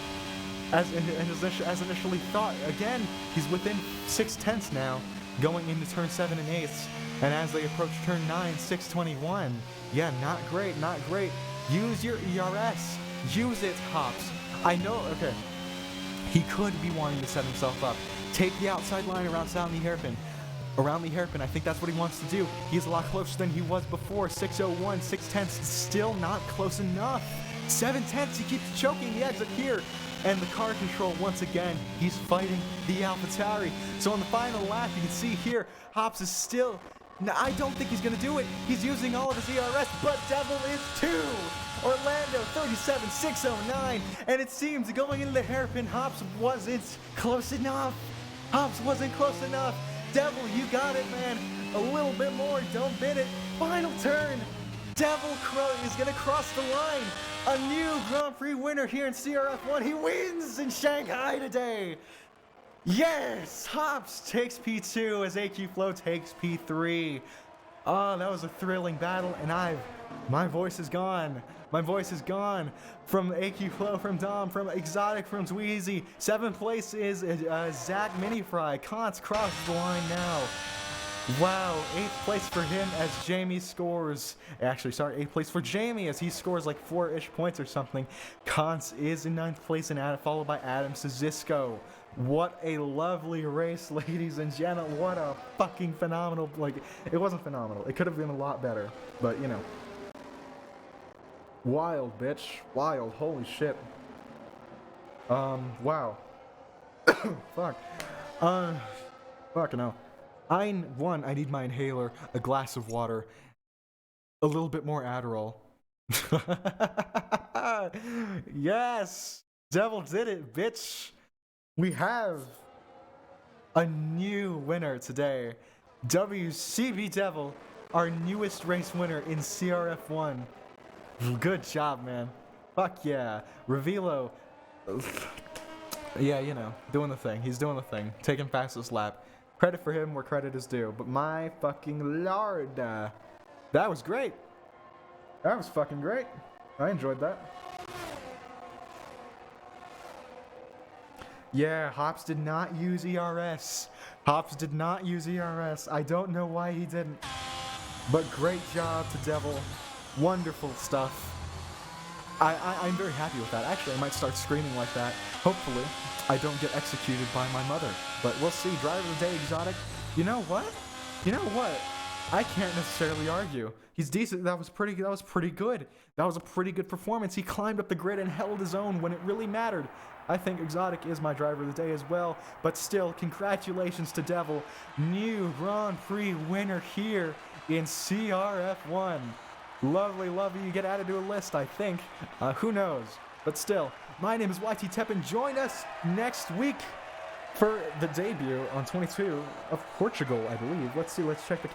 as initially thought. Again, he's within 6 tenths now, going into turn 7 and 8. And as they approach turn 9, 621. Yeah, not great, not great. Use your ERS. Use it, Hops. I know, okay. He could be wanting to set himself up. Take the outside line around the hairpin. Around the hairpin, I think that's what he wants to do. He's a lot closer than he was before. 601, 6 tenths, still not close enough. 7 tenths, he keeps choking the exit here. And the car control, once again, he's fighting the AlphaTauri. So on the final lap, you can see here, Hops is still... Now, I don't think he's going to do it. He's using all of his ERS, but Devil is 2. Orlando 37,609. And it seems going into the hairpin, Hops wasn't close enough. Hops wasn't close enough. Devil, you got it, man. A little bit more. Don't bid it. Final turn. Devil is going to cross the line. A new Grand Prix winner here in CRF1. He wins in Shanghai today. Yes! Hops takes P2 as AQ Flow takes P3. Oh, that was a thrilling battle, and my voice is gone. My voice is gone. From AQ Flow, from Dom, from Exotic, from Dweezy. 7th place is Zach Minifry. Kantz crosses the line now. Wow, 8th place for him as Jamie scores. Actually, sorry, 8th place for Jamie as he scores like 4-ish points or something. Kantz is in 9th place and followed by Adam Sazisco. What a lovely race, ladies and gentlemen. What a fucking phenomenal, like, it wasn't phenomenal. It could have been a lot better, but you know. Wild, bitch. Wild, holy shit. Wow. Fuck. Fucking hell. I need my inhaler, a glass of water, a little bit more Adderall. Yes! Devil did it, bitch! We have a new winner today. WCB Devil, our newest race winner in CRF1. Good job, man. Fuck yeah. Revilo. Yeah, you know, doing the thing. He's doing the thing. Taking fastest lap. Credit for him where credit is due. But my fucking lord. That was great. That was fucking great. I enjoyed that. Yeah, Hops did not use ERS. Hops did not use ERS. I don't know why he didn't. But great job to Devil. Wonderful stuff. I'm very happy with that. Actually, I might start screaming like that. Hopefully, I don't get executed by my mother. But we'll see. Driver of the day, Exotic. You know what? You know what? I can't necessarily argue. He's decent. That was pretty good. That was a pretty good performance. He climbed up the grid and held his own when it really mattered. I think Exotic is my driver of the day as well. But still, congratulations to Devil. New Grand Prix winner here in CRF1. Lovely, lovely. You get added to a list, I think. Who knows? But still, my name is YT Teppin. Join us next week for the debut on 22 of Portugal, I believe. Let's see. Let's check the